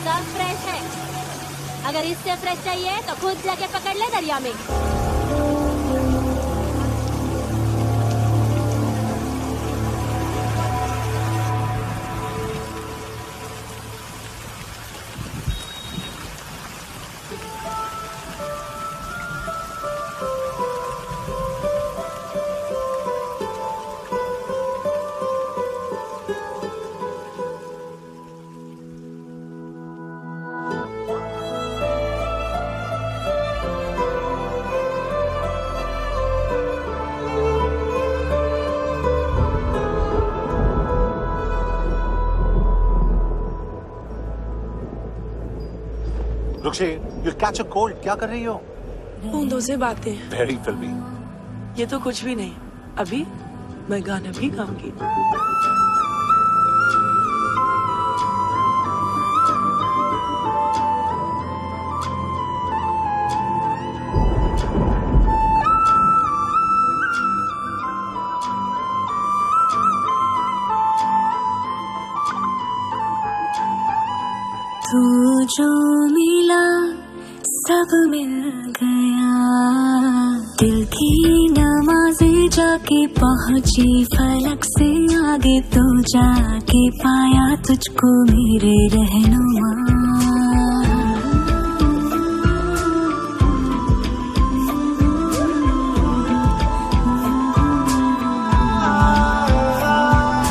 सब फ्रेश है। अगर इससे फ्रेश चाहिए तो खुद जाके पकड़ ले दरिया में। रुक्षी, you'll catch a cold. क्या कर रही हो? बूंदों से बातें। Very filmy. ये तो कुछ भी नहीं। अभी मैं गाना भी गाऊंगी। तू जो मिला सब मिल गया, दिल की नमाज़ें जाके पहुंची फलक से आगे, तो जाके पाया तुझको मेरे रहनुमा।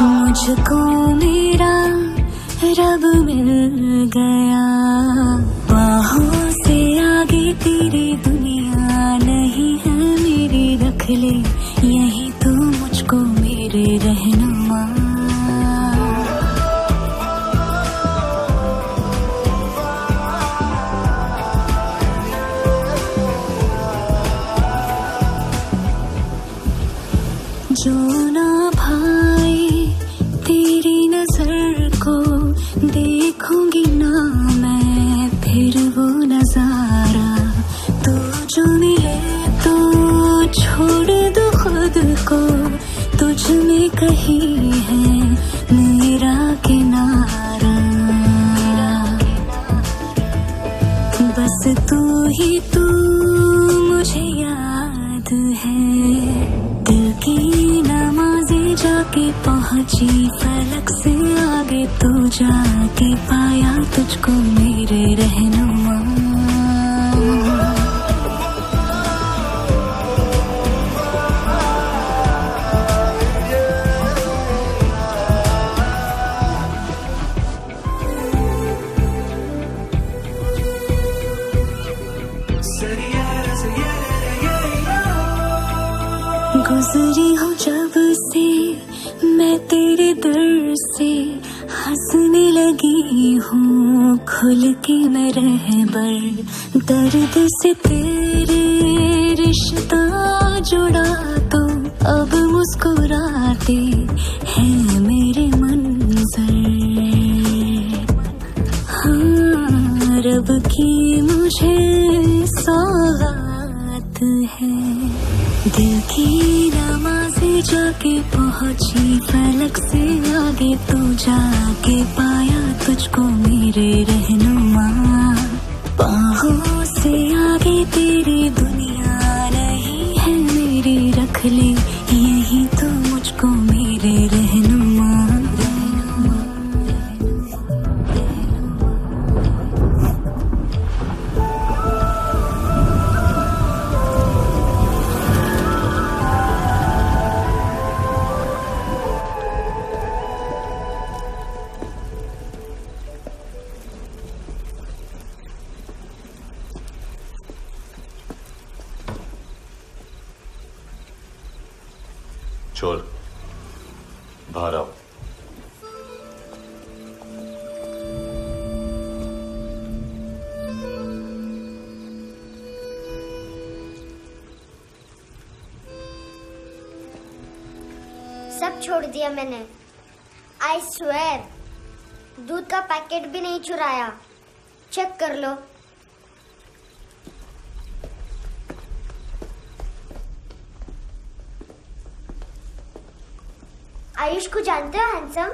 मुझको मेरा रब मिल गया, बाहों से आगे तेरी दुनिया नहीं है मेरी, रख ले यही तो मुझको मेरे रहनुमा। जो ना भाई तेरी नजर को देखूंगी ना मैं फिर वो नजारा, तू जो मिले तो छोड़ दो खुद को, तुझ में कहीं है मेरा किनारा। बस तू ही तू मुझे याद है, दिल की नमाज़ें जाके पहुंची फलक से आगे, तो जाके पाया तुझको मेरे रहनुमा। गुजरी हूँ जब से मैं तेरे दर से, हंसने लगी हूँ खुल के मैं रहबर, दर्द से तेरे रिश्ता जुड़ा तो अब मुस्कुराते हैं मेरे मंजर। हाँ, रब की मुझे सौगात है, दिल की नमाज़ें जाके पहुंची फलक से आगे, तो जाके पाया तुझको मेरे रहनुमा। बाहों से आगे तेरी दुनिया नहीं है मेरी, रख ले यही तो मुझको मेरे रहनुमा। चोर बाहर आओ। सब छोड़ दिया मैंने, आई स्वेयर। दूध का पैकेट भी नहीं चुराया, चेक कर लो। आयुष को जानते हो हैंडसम,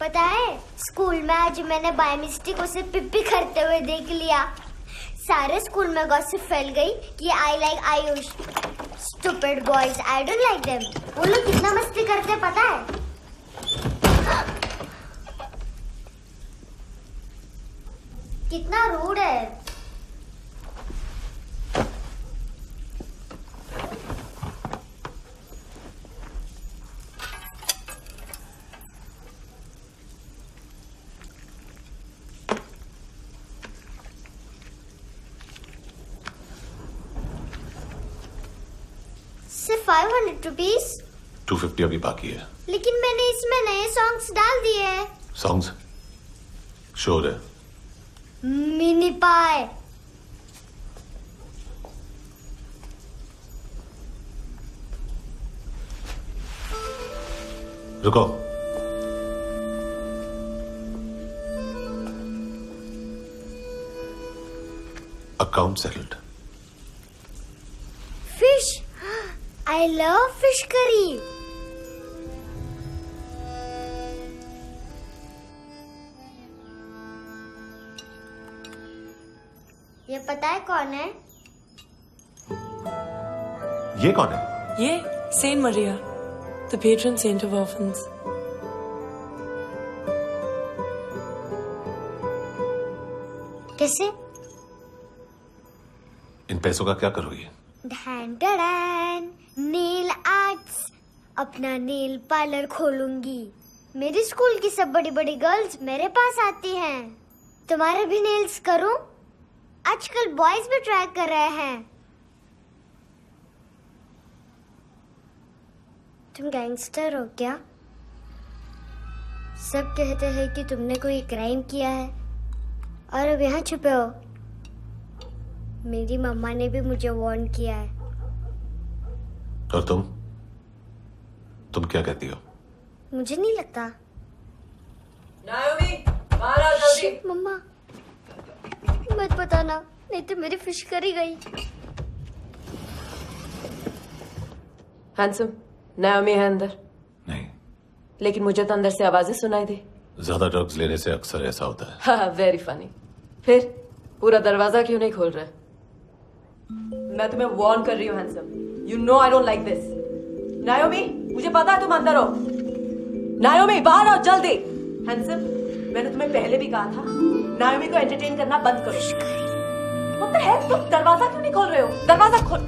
पता है स्कूल में आज मैंने बाय मिस्टेक उसे पिप्पी करते हुए देख लिया। सारे स्कूल में गॉसिप फैल गई कि I like Ayush. Stupid boys, I don't like them. वो लोग कितना मस्ती करते पता है? कितना रूड है। सिर्फ 500 रुपीज। 250 अभी बाकी है। लेकिन मैंने इसमें नए सॉन्ग्स डाल दिए हैं। सॉन्ग्स शोर है। मिनी पाए। रुको। Account settled. Fish. I love fish curry. ये पता है कौन है? ये कौन है? ये saint Maria, the patron saint of orphans. कैसे? इन पैसों का क्या करोगी? ढैन ढैन, नेल आर्ट्स। अपना नेल पार्लर खोलूंगी। मेरी स्कूल की सब बड़ी बड़ी गर्ल्स मेरे पास आती हैं। तुम्हारे भी नेल्स करूं? आजकल बॉयज भी ट्राई कर रहे हैं। तुम गैंगस्टर हो क्या? सब कहते हैं कि तुमने कोई क्राइम किया है और अब यहाँ छुपे हो। मेरी मम्मा ने भी मुझे वार्न किया है। और तुम क्या कहती हो? मुझे नहीं लगता। नायोमी, बाहर आओ जल्दी। शिट, मम्मा मत बताना, नहीं तो मेरी फिश करी गई। हैंडसम, नायोमी है अंदर। नहीं। लेकिन मुझे तो अंदर से आवाजें सुनाई दी। ज्यादा ड्रग्स लेने से अक्सर ऐसा होता है। हाँ, वेरी फनी। फिर पूरा दरवाजा क्यों नहीं खोल रहे? मैं तुम्हें वार्न कर रही हूँ handsome. You know I don't like this. नायोमी, मुझे पता है तुम अंदर हो। नायोमी, बाहर आओ जल्दी। हैंडसम, मैंने तुम्हें पहले भी कहा था नायोमी को एंटरटेन करना बंद करो। What the hell? तुम दरवाजा क्यों नहीं खोल रहे हो? दरवाजा खोल।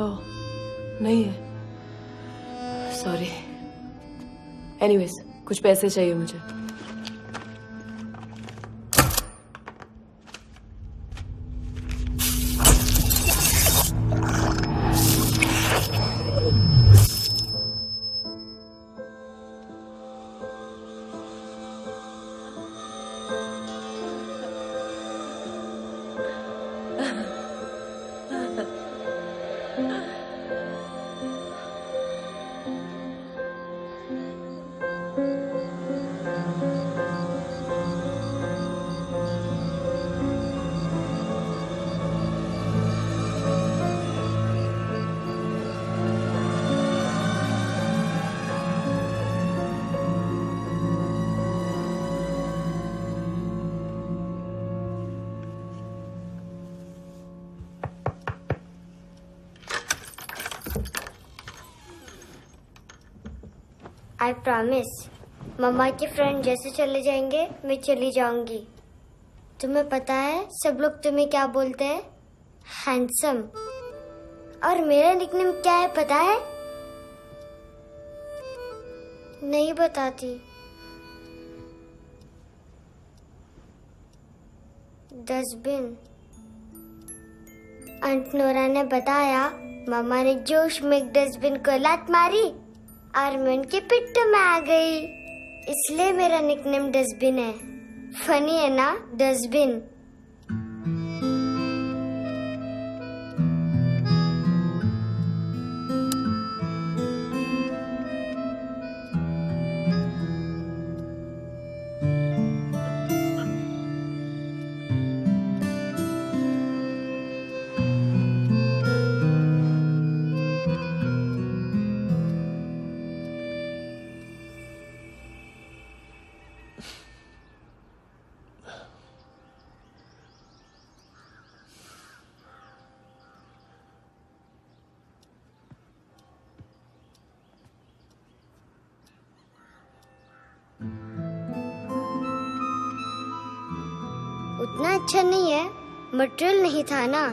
ओह, नहीं है। सॉरी। एनीवेज, कुछ पैसे चाहिए मुझे। आई प्रॉमिस, मम्मा के फ्रेंड जैसे चले जाएंगे मैं चली जाऊंगी। तुम्हें पता है सब लोग तुम्हें क्या बोलते हैं? हैंडसम। और मेरा निकनेम क्या है पता है? नहीं बताती। डस्टबिन। आंट नोरा ने बताया मम्मा ने जोश में एक डस्टबिन को लात मारी और मैं उनके पिट्ठू में आ गई, इसलिए मेरा निकनेम डस्टबिन है। फनी है ना डस्टबिन? इतना अच्छा नहीं है, मटेरियल नहीं था ना,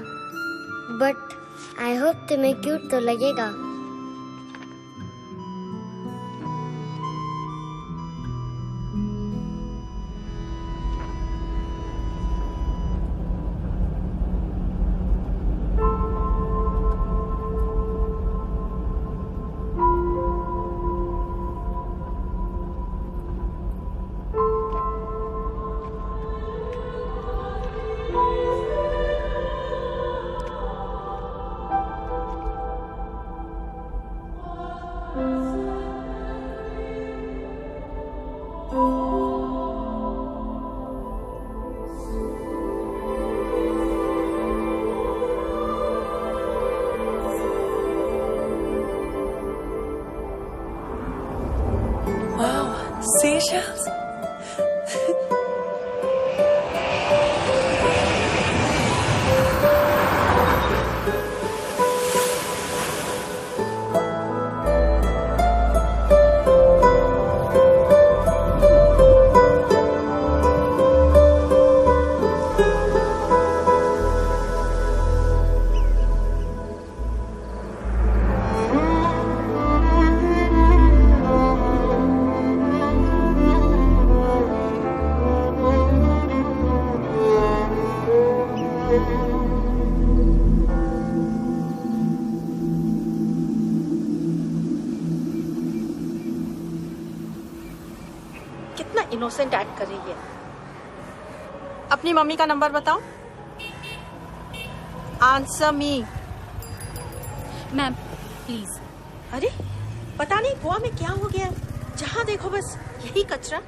बट आई होप तुम्हें क्यूट तो लगेगा। Seashells? कितना इनोसेंट एक्ट कर रही है। अपनी मम्मी का नंबर बताओ। Answer me. Ma'am please. अरे पता नहीं गोवा में क्या हो गया, जहाँ देखो बस यही कचरा।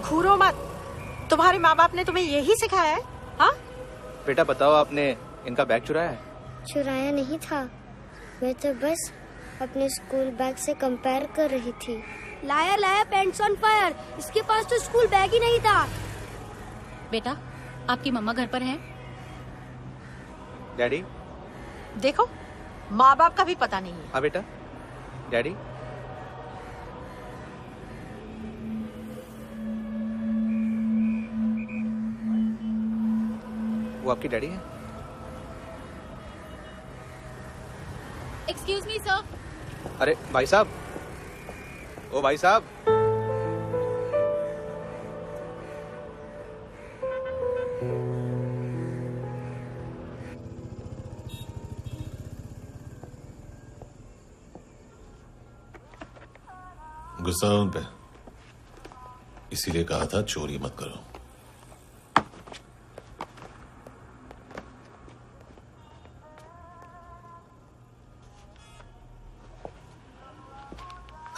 घूरो मत, तुम्हारे माँ बाप ने तुम्हें यही सिखाया है? हाँ बेटा बताओ, आपने इनका बैग चुराया है? चुराया नहीं था, मैं तो बस अपने स्कूल बैग से कंपेयर कर रही थी। लाया लाया पैंट्स ऑन फायर, इसके पास तो स्कूल बैग ही नहीं था। बेटा आपकी मम्मा घर पर हैं? डैडी? देखो माँ बाप का भी पता नहीं है। हाँ बेटा। डैडी? वो आपकी डैडी है? Excuse me sir. अरे भाई साहब, ओ भाई साहब। गुस्सा है उन पे, इसीलिए कहा था चोरी मत करो।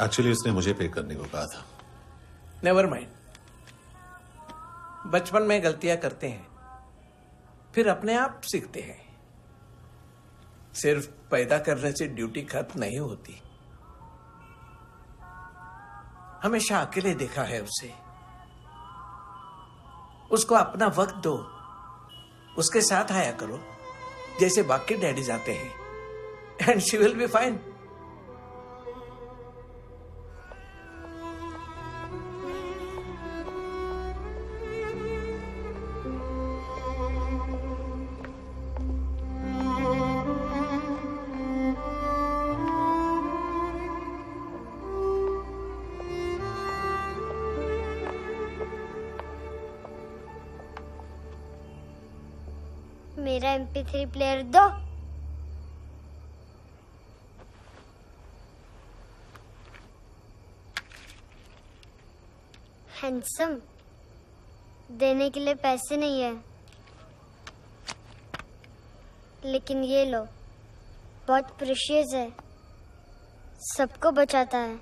एक्चुअली उसने मुझे पे करने को कहा था। नेवर माइंड, बचपन में गलतियां करते हैं, फिर अपने आप सीखते हैं। सिर्फ पैदा करने से ड्यूटी खत्म नहीं होती। हमेशा अकेले देखा है उसे। उसको अपना वक्त दो, उसके साथ आया करो जैसे बाकी डैडीज आते हैं, and she will be fine. मेरा MP3 प्लेयर दो। हैंडसम, देने के लिए पैसे नहीं है, लेकिन ये लो, बहुत प्रेशियस है, सबको बचाता है।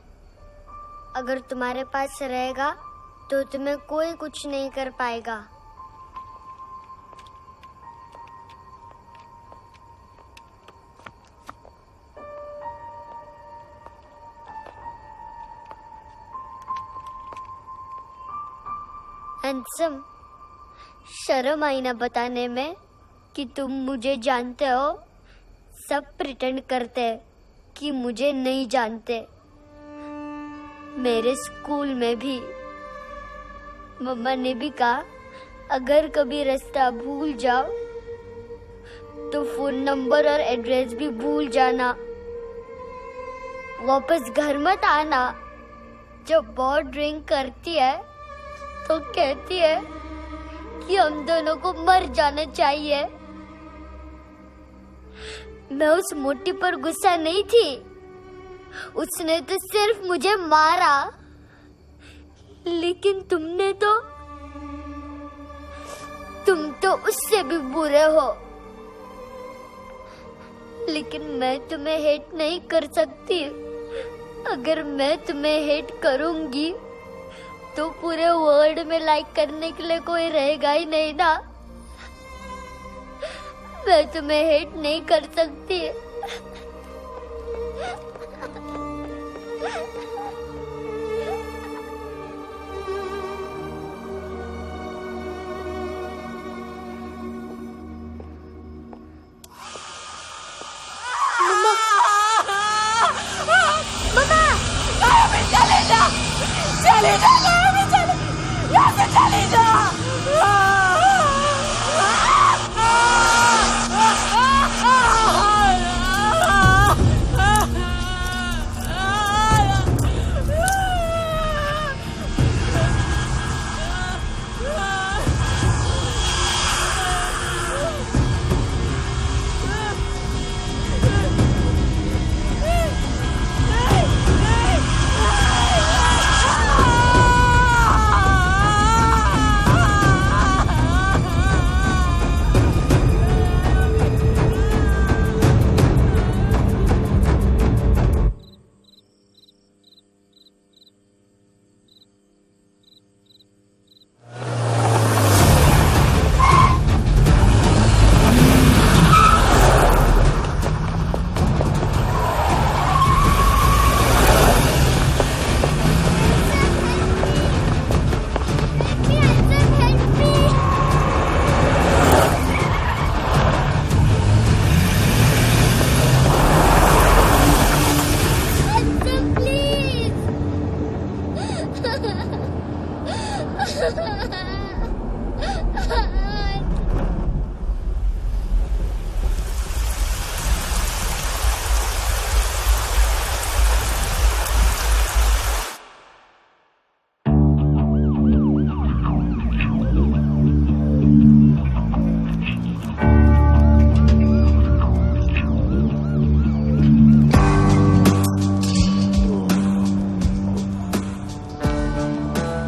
अगर तुम्हारे पास रहेगा तो तुम्हें कोई कुछ नहीं कर पाएगा। हैंडसम, शर्म आई ना बताने में कि तुम मुझे जानते हो। सब प्रिटेंड करते कि मुझे नहीं जानते। मेरे स्कूल में भी मम्मा ने भी कहा अगर कभी रास्ता भूल जाओ तो फोन नंबर और एड्रेस भी भूल जाना। वापस घर मत आना। जब बहुत ड्रिंक करती है तो कहती है कि हम दोनों को मर जाना चाहिए। मैं उस मोटी पर गुस्सा नहीं थी, उसने तो सिर्फ मुझे मारा। लेकिन तुम तो उससे भी बुरे हो। लेकिन मैं तुम्हें हेट नहीं कर सकती। अगर मैं तुम्हें हेट करूंगी तो पूरे वर्ल्ड में लाइक करने के लिए कोई रहेगा ही नहीं ना। मैं तुम्हें हेट नहीं कर सकती। चले जा, यहाँ से चले जा।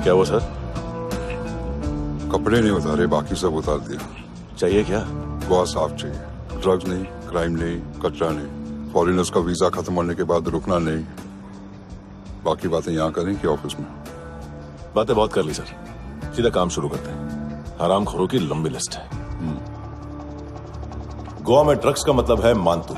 क्या हुआ सर? कपड़े नहीं उतारे, बाकी सब उतार दिया। चाहिए क्या? बहुत साफ चाहिए। ड्रग्स नहीं, क्राइम नहीं, कचरा नहीं। फॉरेनर्स का वीजा खत्म होने के बाद रुकना नहीं। बाकी बातें यहाँ करें कि ऑफिस में? बातें बहुत कर ली सर, सीधा काम शुरू करते हैं। हरामखोरों की लंबी लिस्ट है। गोवा में ड्रग्स का मतलब है मानतू।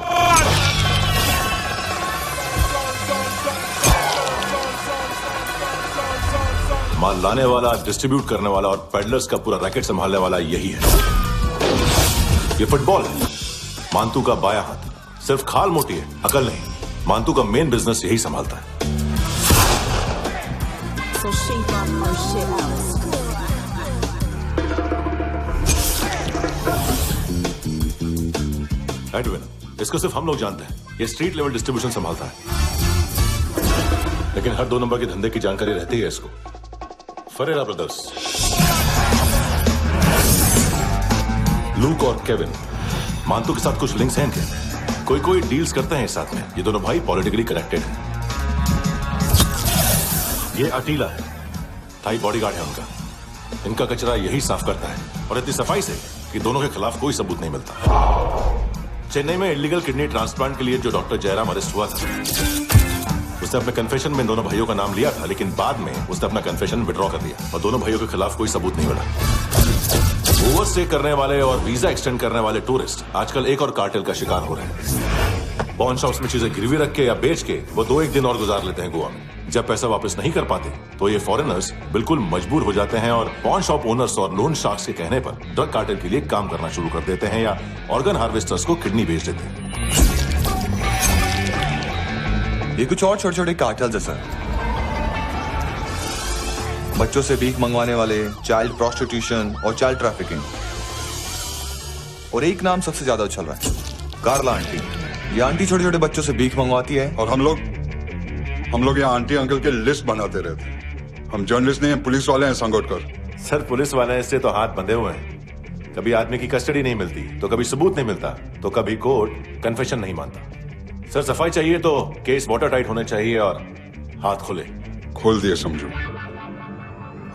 माल लाने वाला, डिस्ट्रीब्यूट करने वाला और पेडलर्स का पूरा रैकेट संभालने वाला यही है। ये फुटबॉल है, मानतू का बाया हाथ। सिर्फ खाल मोटी है, अकल नहीं। मानतू का मेन बिजनेस यही संभालता है। एडविन, इसको सिर्फ हम लोग जानते हैं। ये स्ट्रीट लेवल डिस्ट्रीब्यूशन संभालता है, लेकिन हर 2 नंबर के धंधे की जानकारी रहती है इसको। फरेरा ब्रदर्स, लूक और केविन, मानतू के साथ कुछ लिंक्स हैं इनके। कोई डील्स करते हैं साथ में। ये दोनों भाई पॉलिटिकली कनेक्टेड हैं। ये अटीला है, थाई बॉडीगार्ड है उनका। इनका कचरा यही साफ करता है, और इतनी सफाई से कि दोनों के खिलाफ कोई सबूत नहीं मिलता। चेन्नई में इलीगल किडनी ट्रांसप्लांट के लिए जो डॉक्टर जयराम अरेस्ट हुआ था, उसने अपने कन्फेशन में दोनों भाइयों का नाम लिया था, लेकिन बाद में उसने अपना कन्फेशन विड्रॉ कर दिया और दोनों भाइयों के खिलाफ कोई सबूत नहीं मिला। ओवरस्टे करने वाले और वीजा एक्सटेंड करने वाले टूरिस्ट आजकल एक और कार्टेल का शिकार हो रहे हैं। पॉन शॉप्स में चीजें गिरवी रख के या बेच के वो 2-1 दिन और गुजार लेते हैं गोवा में। जब पैसा वापस नहीं कर पाते तो ये फॉरेनर्स बिल्कुल मजबूर हो जाते हैं और पॉन शॉप ओनर्स और लोन शार्क्स के कहने पर ड्रग कार्टेल के लिए काम करना शुरू कर देते हैं या ऑर्गन हार्वेस्टर्स को किडनी बेच देते हैं। ये कुछ और छोटे छोटे कार्टेल्स है सर। बच्चों से भीख मंगवाने वाले, चाइल्ड प्रोस्टिट्यूशन और चाइल्ड ट्रैफिकिंग। और एक नाम सबसे ज्यादा उछल रहा है, कार्ला आंटी। ये आंटी छोटे छोटे बच्चों से भीख मंगवाती है। और हम लोग यहाँ आंटी अंकल के लिस्ट बनाते रहते हैं। हम जर्नलिस्ट नहीं हैं, पुलिस वाले हैं संगोटकर। सर पुलिस वाले इससे तो हाथ बंधे हुए हैं। कभी आदमी की कस्टडी नहीं मिलती, तो कभी सबूत नहीं मिलता, तो कभी कोर्ट कन्फेशन नहीं मानता। सर सफाई चाहिए तो केस वाटर टाइट होने चाहिए और हाथ खुले। खोल दिए समझो।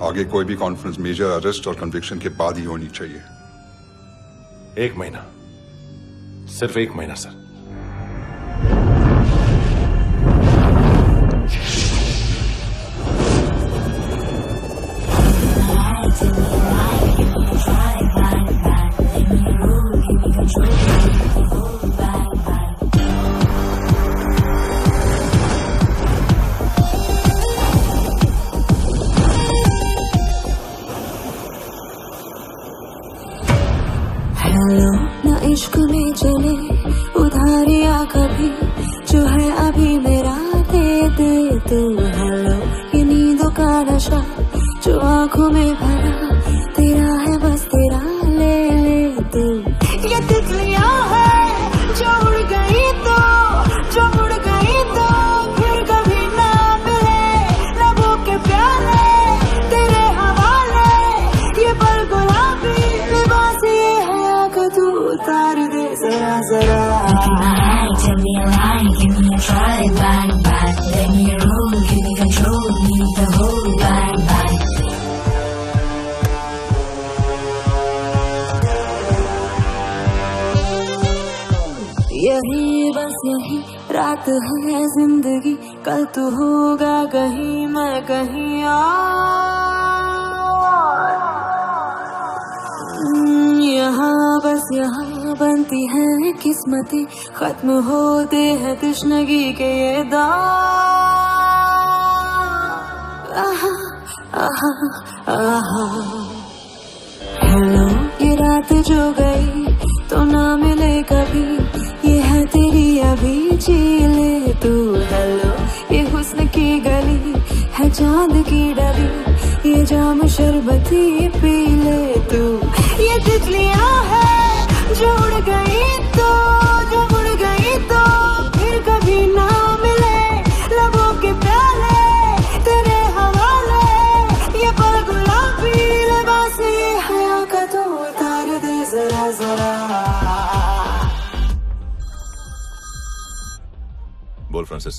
आगे कोई भी कॉन्फ्रेंस मेजर अरेस्ट और कन्विक्शन के बाद ही होनी चाहिए। 1 महीना, सिर्फ 1 महीना सर। हेलो ना इश्क में चले उधारिया कभी, जो है अभी मेरा दे दे तू। हेलो ये नींदों का नशा जो आंखों में भरा, तेरा है बस तेरा ले ले तू। ये तितलियां है जो उड़ गई तो, जो उड़ गई तो फिर कभी ना मिले। लबों के प्याले तेरे हवाले, ये पल गुलाबी लिबास ये है कि तू उतार दे जरा जरा। Tell me a lie, give me a try, bang bang. Let me roll, give me control, need the whole bang bang. यही बस यही रात है जिंदगी, कल तू होगा कहीं मैं कहीं और। यहाँ बस यहाँ बनती है किस्मतें, खत्म होते हैं तश्नगी के ये दाग। आहा आहा आहा। हेलो ये रात जो गई तो ना मिले कभी, ये है तेरी अभी जी ले तू। हेलो ये हुस्न की गली है चांद की डली, ये जाम शरबती पी ले तू। ये तितलियां है जो उड़ गई तो, जो उड़ गई तो फिर कभी ना मिले। लबों के प्याले तेरे हवाले, ये पल गुलाबी लिबास ये हया का तो उतार दे जरा जरा। बोल फ्रांसिस।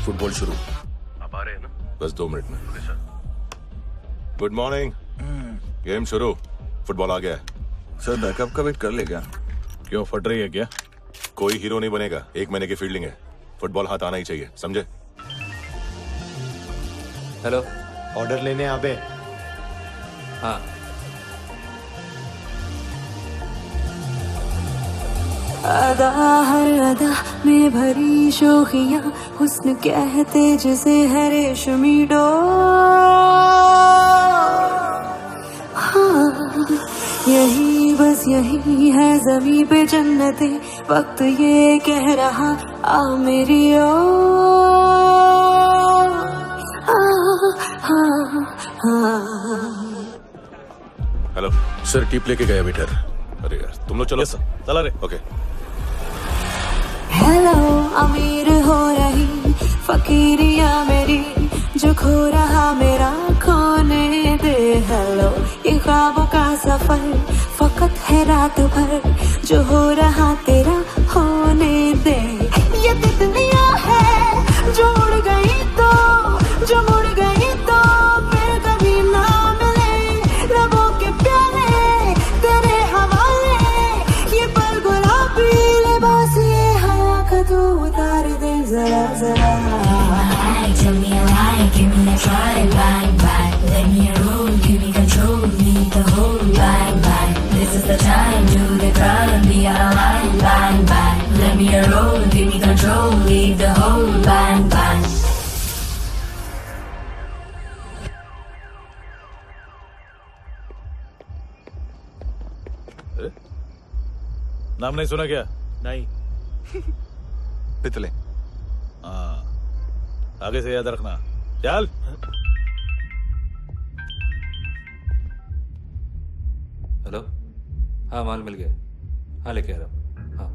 फुटबॉल शुरू। आप आ रहे हैं ना? बस 2 मिनट में। Good morning. गेम शुरू। फुटबॉल आ गया है। सर बैकअप का वेट कर ले क्या? क्यों फट रही है क्या? कोई हीरो नहीं बनेगा, 1 महीने की फील्डिंग है। फुटबॉल हाथ आना ही चाहिए, समझे? हेलो, ऑर्डर लेने आबे। हाँ। अदा हर अदा में भरी शोखियां, हुस्न कहते जिसे है रेशमी डोर। हाँ यही बस यही है ज़मीं पे जन्नते, वक्त ये कह रहा आ मेरी ओर। हेलो सर, टिप लेके गया वेटर। अरे यार तुम लोग चलो। चला रे। ओके। हेलो अमीर हो रही फकीरिया मेरी, जो खो रहा मेरा खोने दे। हेलो ये ख्वाबों का सफर फकत है रात भर, जो हो रहा तेरा होने दे। ये तितलियां है जो उड़ गई तो, जो मुड़ गई तो फिर कभी ना मिले। रबों के प्याले तेरे हवाले, ये पल गुलाबी लिबास ये हवा का तू उतार दे जरा जरा। Tell me a lie, give me a try, bang bang. Let me roll, give me control, need the whole bang bang. This is the time, do the crime, be alive, bang bang. Let me roll, give me control, need the whole bang bang. नाम नहीं सुना क्या? नहीं। पितले। हाँ, आगे से याद रखना। चल। हेलो, हाँ माल मिल गया, हाँ लेके आ रहा हूँ, हाँ।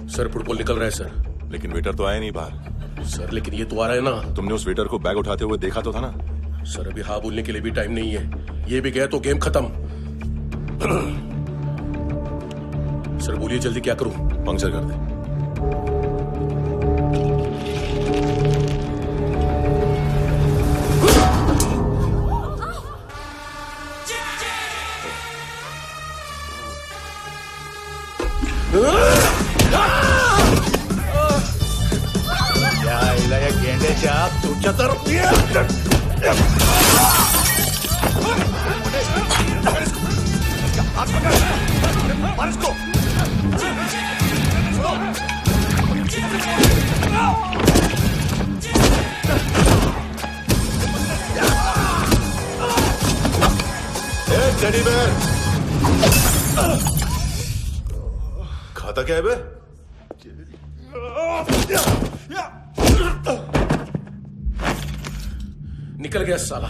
सर फुटबॉल निकल रहा है सर। लेकिन वेटर तो आया नहीं बाहर। सर लेकिन ये तो आ रहा है ना। तुमने उस वेटर को बैग उठाते हुए देखा तो था ना। सर अभी हाँ बोलने के लिए भी टाइम नहीं है, ये भी गया तो गेम खत्म। सर बोलिए जल्दी क्या करूं? पंक्चर कर दे। या गेंड्याच्या तुझ्या तर टेडी बेयर खाता क्या है बे? निकल गया साला,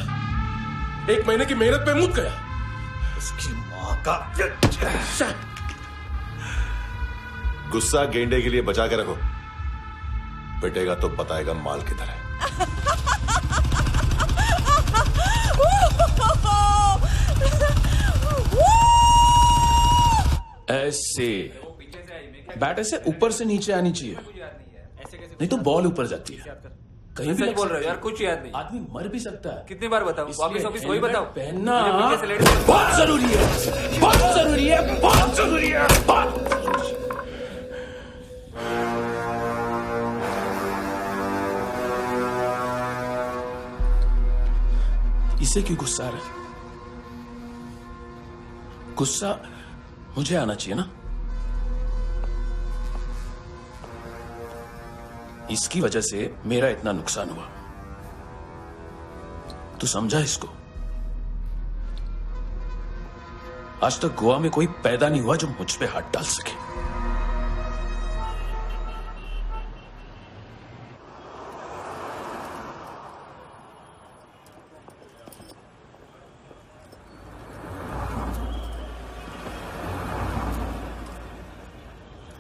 1 महीने की मेहनत पे मुद गया। उसकी माँ का गुस्सा गेंडे के लिए बचा के रखो, पिटेगा तो बताएगा माल किधर है। ऐसे बैट ऐसे ऊपर से नीचे आनी चाहिए, नहीं तो बॉल ऊपर जाती है। कहीं भी बोल रहे हो यार, कुछ याद नहीं। आदमी मर भी सकता है। कितनी बार बताऊं? वापिस वही बताओ। पहनना बहुत जरूरी है, बहुत जरूरी है, बहुत जरूरी है, बहुत। इसे क्यों गुस्सा आ रहा है? गुस्सा मुझे आना चाहिए ना। इसकी वजह से मेरा इतना नुकसान हुआ, तू समझा इसको? आज तक गोवा में कोई पैदा नहीं हुआ जो मुझ पे हाथ डाल सके।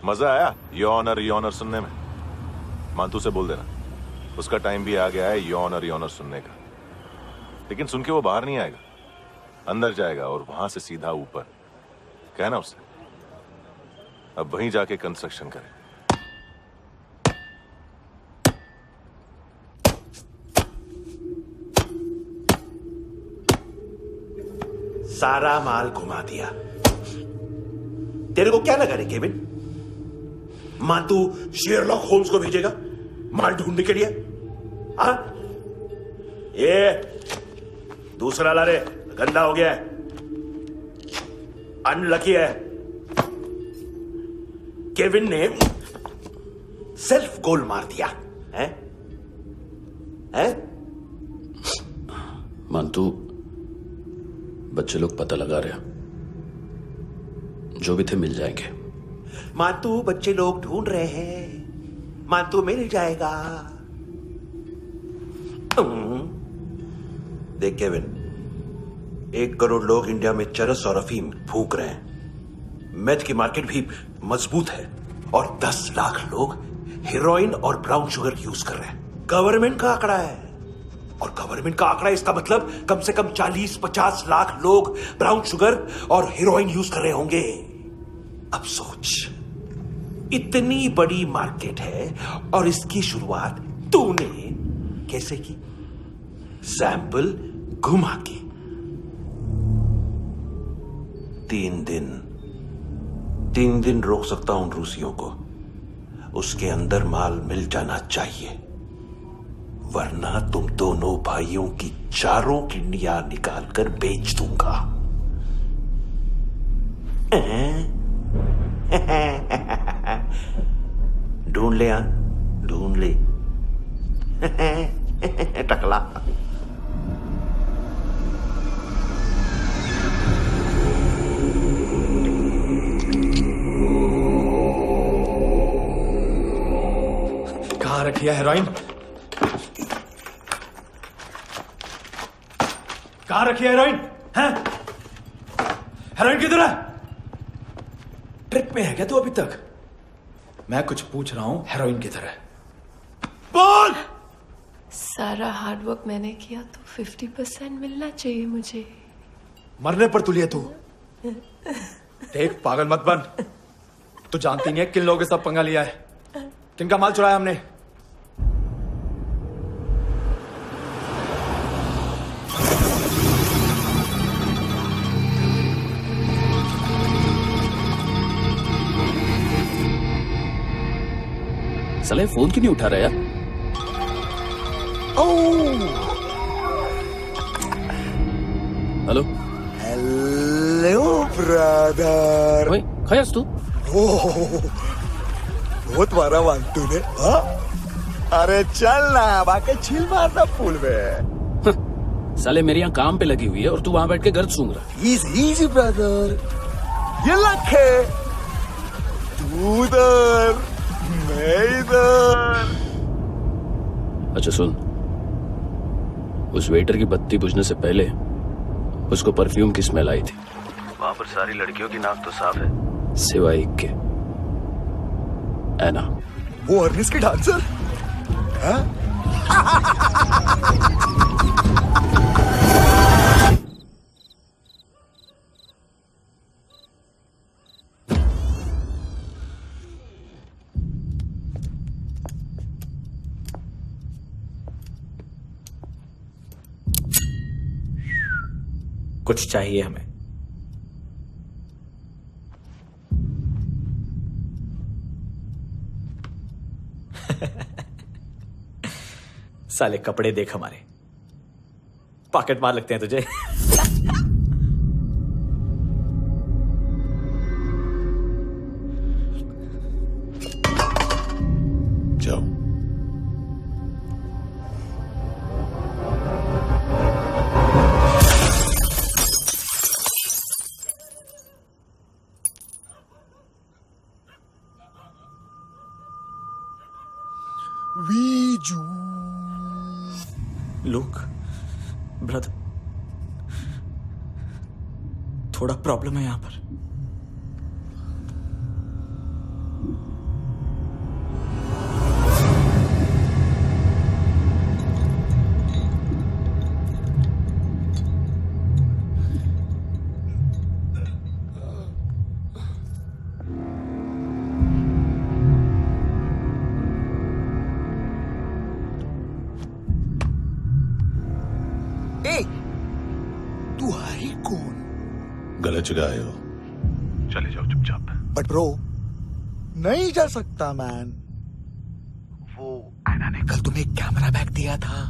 मजा आया योर ऑनर सुनने में? मांतू से बोल देना उसका टाइम भी आ गया है योर ऑनर सुनने का। लेकिन सुन के वो बाहर नहीं आएगा, अंदर जाएगा और वहां से सीधा ऊपर। कहना उससे अब वहीं जाके कंस्ट्रक्शन करे। सारा माल घुमा दिया। तेरे को क्या लगा रे केविन, मांतू शेरलॉक होम्स को भेजेगा माल ढूंढने के लिए? हाँ, ये दूसरा ला रे, गंदा हो गया है, अनलकी है। केविन ने सेल्फ गोल मार दिया है? मांतू, बच्चे लोग पता लगा रहे हैं, जो भी थे मिल जाएंगे। मांतू बच्चे लोग ढूंढ रहे हैं, मांतू मिल जाएगा। देख केविन, 1 करोड़ लोग इंडिया में चरस और अफीम फूक रहे हैं, मेथ की मार्केट भी मजबूत है, और 10 लाख लोग हेरोइन और ब्राउन शुगर यूज कर रहे हैं। गवर्नमेंट का आंकड़ा है, और गवर्नमेंट का आंकड़ा इसका मतलब कम से कम 40-50 लाख लोग ब्राउन शुगर और हेरोइन यूज कर रहे होंगे। अब सोच, इतनी बड़ी मार्केट है और इसकी शुरुआत तूने कैसे की? सैंपल घुमा के। 3 दिन रोक सकता हूं रूसियों को, उसके अंदर माल मिल जाना चाहिए, वरना तुम दोनों भाइयों की 4 किडनियां निकालकर बेच दूंगा। ढूंढ ले, ढूंढ ले। टकला। कहाँ रखी है हेरोइन? कहाँ रखी है हेरोइन? हैं? हेरोइन किधर है? ट्रिप पे है क्या तू अभी तक? मैं कुछ पूछ रहा हूं, हेरोइन किधर है? बोल! सारा हार्डवर्क मैंने किया तो 50% मिलना चाहिए मुझे। मरने पर तुलिए तू। देख पागल मत बन। तू जानती नहीं है किन लोगों के साथ पंगा लिया है, किनका माल चुराया हमने। साले फोन क्यों नहीं उठा रहा यार? Hello hello brother. ओए खयास तू? बहुत मारा मान तूने। हाँ? अरे चल ना, बाकी छिल मारना पुल में। साले मेरे यहाँ काम पे लगी हुई है और तू वहां बैठ के गर्द सूंघ रहा। इजी ब्रदर, ये लक है। तू उधर, मैं इधर। अच्छा सुन, उस वेटर की बत्ती बुझने से पहले उसको परफ्यूम की स्मेल आई थी। वहां पर सारी लड़कियों की नाक तो साफ है, सिवाय एक के, एना। वो अर्निस की डांसर? हाँ? कुछ चाहिए हमें। साले कपड़े देख हमारे, पॉकेट मार लगते हैं तुझे। जाओ। वीजू। लुक ब्रदर, थोड़ा प्रॉब्लम है यहां पर। तू है कौन? गलत जगह आए हो, चले जाओ चुपचाप। बट ब्रो, नहीं जा सकता मैन। वो एना ने कल तुम्हें कैमरा बैग दिया था,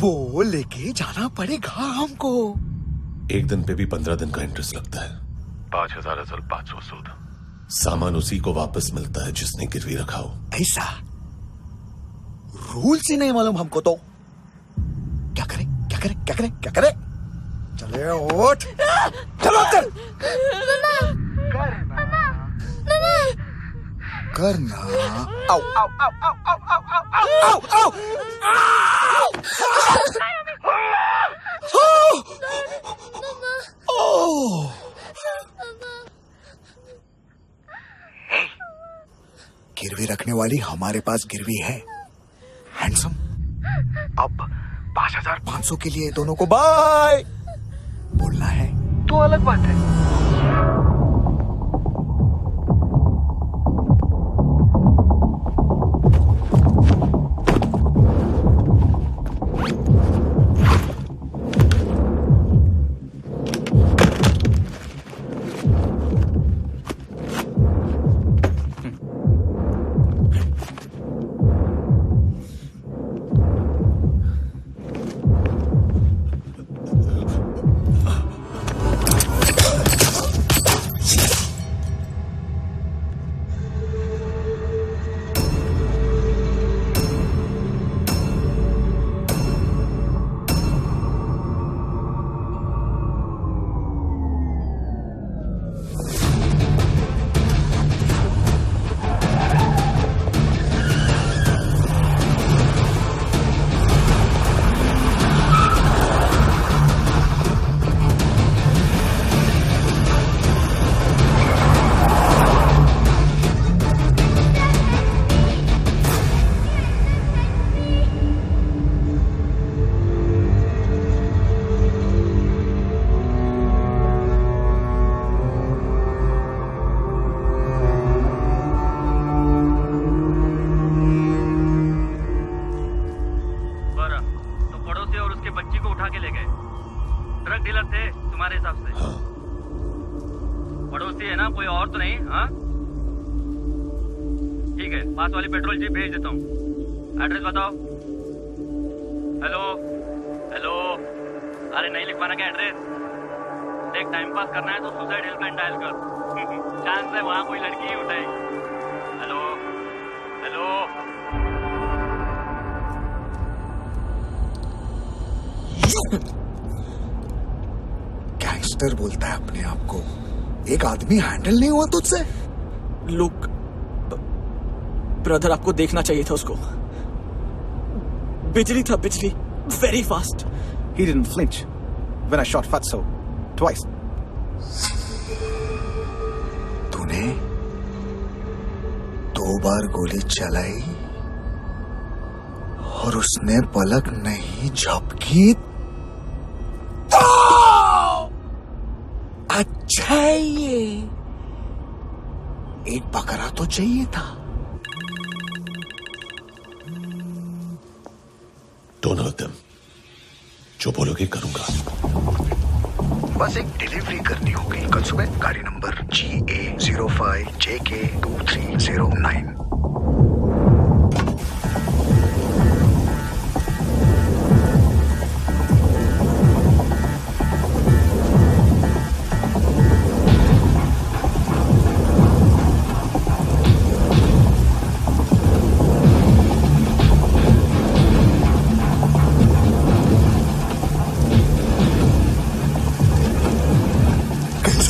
वो लेके जाना पड़ेगा हमको। एक दिन पे भी 15 दिन का इंटरेस्ट लगता है। 5,000 असल 500 सूद। सामान उसी को वापस मिलता है जिसने गिरवी रखा हो। ऐसा रूल्स ही नहीं मालूम हमको तो। क्या करें क्या करें क्या करें क्या करें? चले उठ, चलो अंदर। करना। आओ आओ आओ आओ आओ आओ आओ आओ। गिरवी रखने वाली हमारे पास गिरवी है। हैंडसम, अब 5,500 के लिए दोनों को बाय बोलना है तो अलग बात है। कोई और तो नहीं? हाँ ठीक है, पास वाली पेट्रोल जीप भेज देता हूँ। एड्रेस बताओ। हेलो हेलो, अरे नहीं लिखवाना क्या एड्रेस? देख टाइम पास करना है तो सुसाइड हेल्पलाइन डायल कर। चांस है वहाँ कोई लड़की ही उठाएगी। हेलो हेलो, गैंगस्टर बोलता है अपने आप को। एक आदमी हैंडल नहीं हुआ तुझसे? लुक ब्रदर, आपको देखना चाहिए था उसको। बिजली था, बिजली, very fast. He didn't flinch when I shot Fatso twice. तूने 2 बार गोली चलाई और उसने पलक नहीं झपकी। अच्छा ये एक बकरा तो चाहिए था। Don't hurt them. जो बोलोगे करूंगा। बस एक डिलीवरी करनी होगी कल सुबह। गाड़ी नंबर GA05JK2309।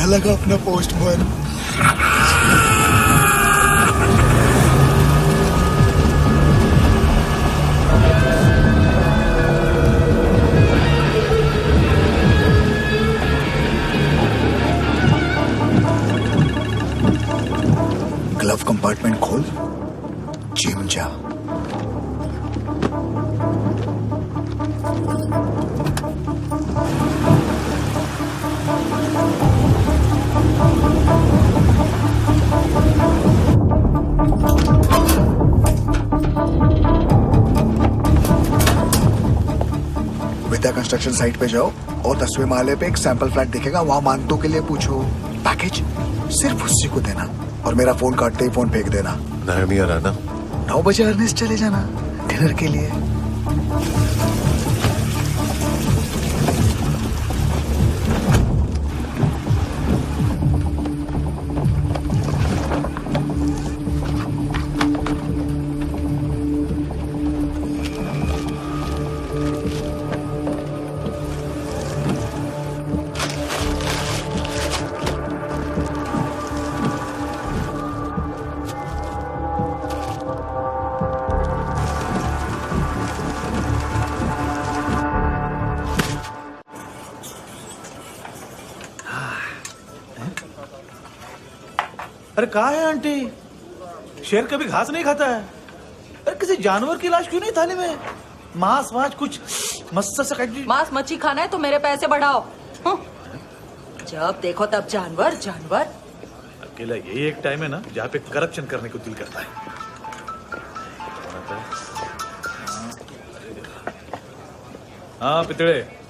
लगा अपना पोस्टमैन। ग्लव कंपार्टमेंट खोल, जिम जा। विद्या कंस्ट्रक्शन साइट पे जाओ और 10वें माले पे एक सैंपल फ्लैट दिखेगा, वहां मानतों के लिए पूछो। पैकेज सिर्फ उसी को देना और मेरा फोन काटते ही फोन फेंक देना। 9 बजे अर्नेस्ट चले जाना डिनर के लिए। अरे कहाँ है आंटी? शेर कभी घास नहीं खाता है। अरे किसी जानवर की लाश क्यों नहीं थाली में? मांस वास कुछ मस्त सा मांस मच्छी खाना है तो मेरे पैसे बढ़ाओ। जब देखो तब जानवर जानवर। अकेला यही एक टाइम है ना जहाँ पे करप्शन करने को दिल करता है। हाँ पितड़े,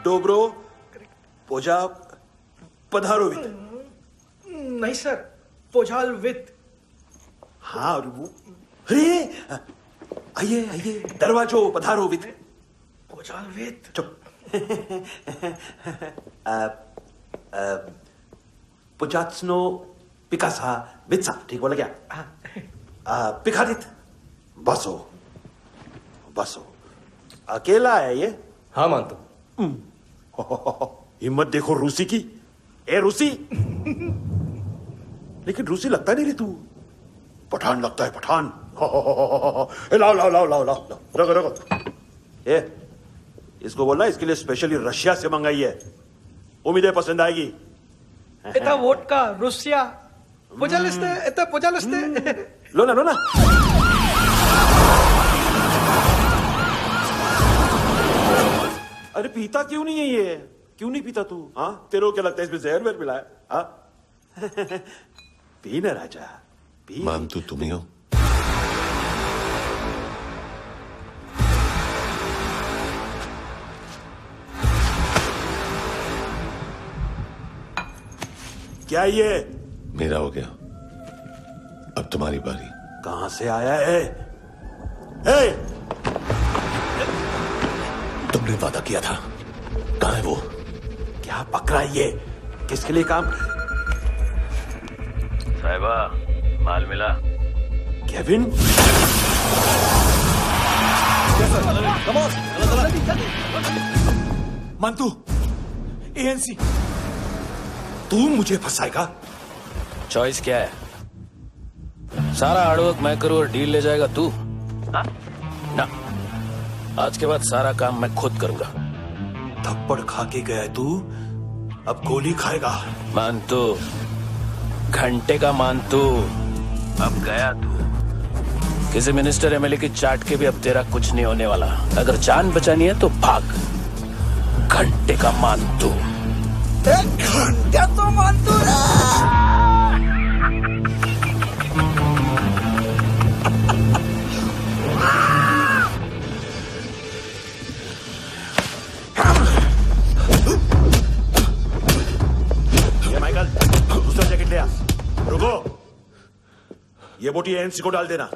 डोब्रो पोजा पधारोवित। नहीं सर, पोझालवित। हाँ और वो, अरे आइए आइए, दरवाजो पधारोवित। पोझालवित। चुप। पुजात्सनो पिकासा बित्सा, ठीक बोला क्या? पिखादित बसो बसो। अकेला है ये? हाँ मानतो। हिम्मत देखो रूसी की। ए रूसी, लेकिन रूसी लगता नहीं रे तू, पठान लगता है, पठान। लाओ लाओ लाओ लाओ लाओ, रखो रखो। ए, इसको बोलना इसके लिए स्पेशली रशिया से मंगाई है, उम्मीद है पसंद आएगी। इतना वोडका रुसिया पोजालिस्ते, इतना पोजालिस्ते। लो ना लो ना। अरे पीता क्यों नहीं है ये? क्यों नहीं पीता तू? हाँ, तेरे को क्या लगता है इसमें जहर वहर मिला है? हाँ? पी ना राजा, पी। मानतू तुम ही हो? क्या ये? मेरा हो गया, अब तुम्हारी बारी। कहां से आया है? हे! तुमने वादा किया था, कहां है वो? क्या पकड़ा ये? किसके लिए काम? साहिबा, माल मिला? केविन? मंतू, एएनसी। तू मुझे फंसाएगा? चॉइस क्या है? सारा हार्डवर्क मैं करूं और डील ले जाएगा तू? ना, आज के बाद सारा काम मैं खुद करूंगा। थप्पड़ खा के गया तू, अब गोली खाएगा। मानतू, घंटे का मानतू, अब गया तू। किसी मिनिस्टर एमएलए की चाट के भी अब तेरा कुछ नहीं होने वाला। अगर जान बचानी है तो भाग। घंटे का मानतू। घंटा तो मानतू ना। ये माइकल, दूसरा जैकेट ले आ। रुको, ये बोटी एएनसी को डाल देना।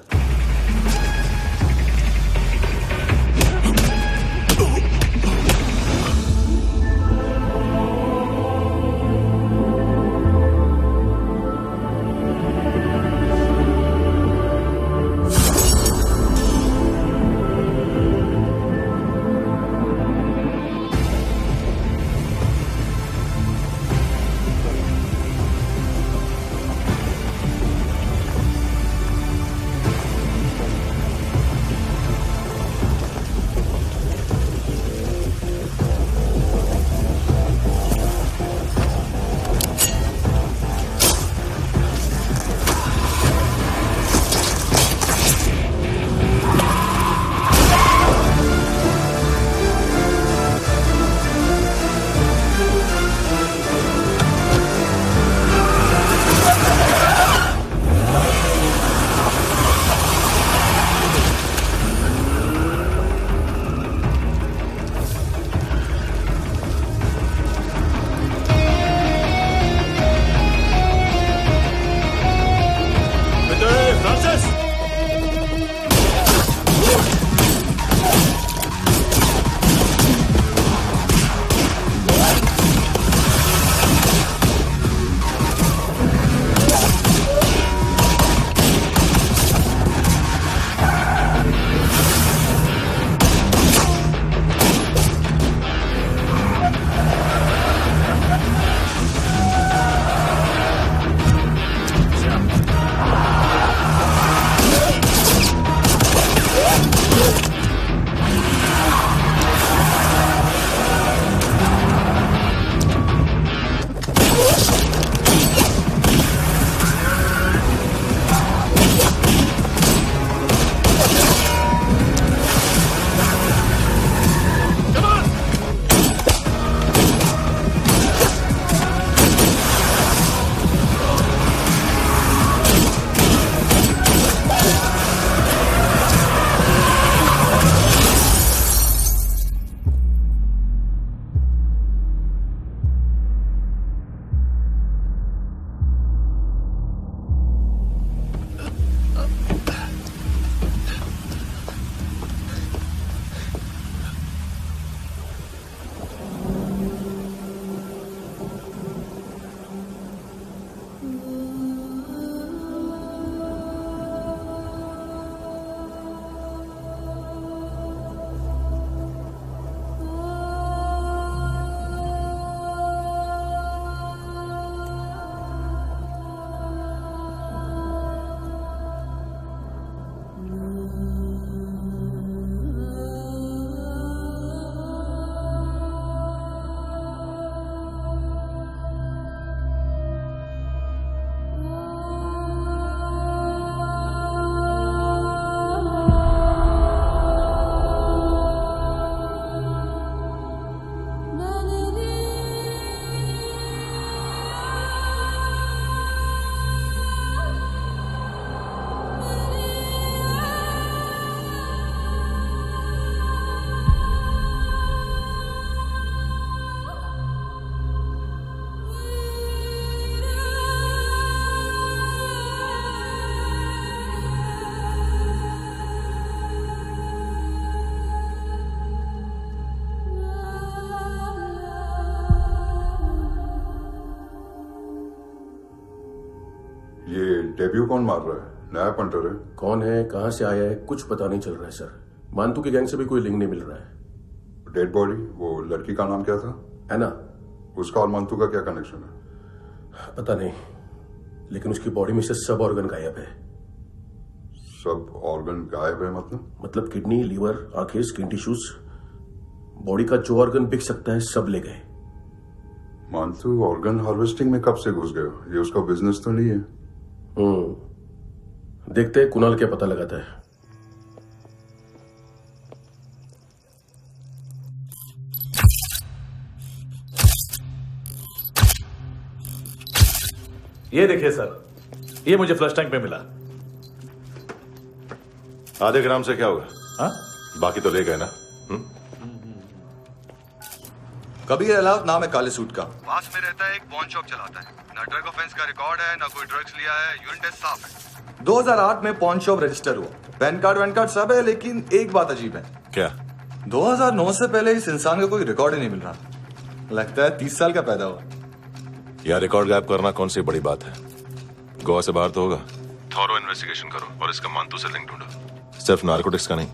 डेब्यू कौन मार रहा है? नया पंटर है। कौन है, कहां से आया है, कुछ पता नहीं चल रहा है सर। मानतू की गैंग से भी कोई लिंक नहीं मिल रहा है। डेड बॉडी, वो लड़की का नाम क्या था? है ना। उसका और मानतू का क्या कनेक्शन है? पता नहीं, लेकिन उसकी बॉडी में से सब ऑर्गन गायब है। सब ऑर्गन गायब है मतलब किडनी, लीवर, आंखें, स्किन टिश्यूज, बॉडी का जो ऑर्गन बिक सकता है सब ले गए। मानतू ऑर्गन हार्वेस्टिंग में कब से घुस गए? ये उसका बिजनेस तो नहीं है? देखते हैं कुणाल क्या पता लगाता है। ये देखिए सर, ये मुझे फ्लश टैंक में मिला। आधे ग्राम से क्या होगा? हाँ? बाकी तो ले गए ना। कबीर अलाउद्दीन नाम है काले सूट का, पास में रहता है, एक पॉन शॉप चलाता है। ना ड्रग ऑफेंस का रिकॉर्ड है, ना कोई ड्रग्स लिया है, यूरिन टेस्ट साफ है। 2008 में पॉन शॉप रजिस्टर हुआ, पैन कार्ड सब है, लेकिन एक बात अजीब है। क्या? 2009 से पहले इस इंसान का कोई रिकॉर्ड ही नहीं मिल रहा। लगता है 30 साल का पैदा हुआ। यह रिकॉर्ड गायब करना कौन सी बड़ी बात है? गोवा से बाहर तो होगा। थॉरो इन्वेस्टिगेशन करो और इसका मानतू से लिंक ढूंढो। सिर्फ नारकोटिक्स का नहीं,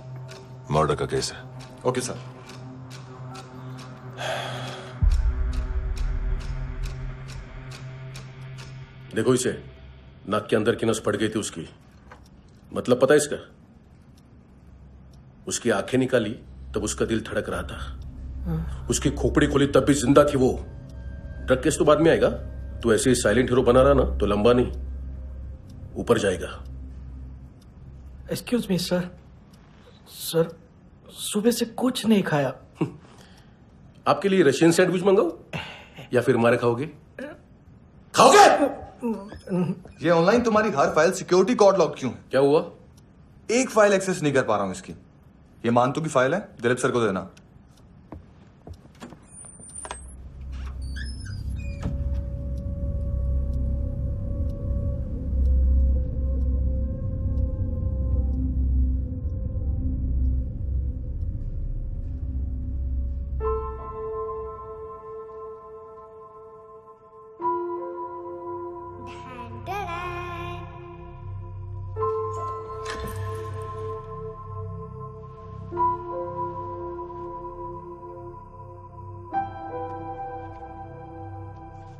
मर्डर का केस है। Okay sir. देखो इसे, नाक के अंदर की नस फट गई थी उसकी। मतलब पता है इसका? उसकी आंखें निकाली तब उसका दिल धड़क रहा था। उसकी खोपड़ी खोली तब भी जिंदा थी वो। ड्रग केस तो बाद में आएगा। तो ऐसे ही साइलेंट हीरो बना रहा ना तो लंबा नहीं, ऊपर जाएगा। एक्सक्यूज मी सर, सर सुबह से कुछ नहीं खाया। आपके लिए रशियन सैंडविच मंगाओ या फिर हमारे खाओगे? खाओगे? ये ऑनलाइन तुम्हारी हर फाइल सिक्योरिटी कॉर्ड लॉक क्यों है? क्या हुआ? एक फाइल एक्सेस नहीं कर पा रहा हूं इसकी। ये मानतू की फाइल है, दिलीप सर को देना।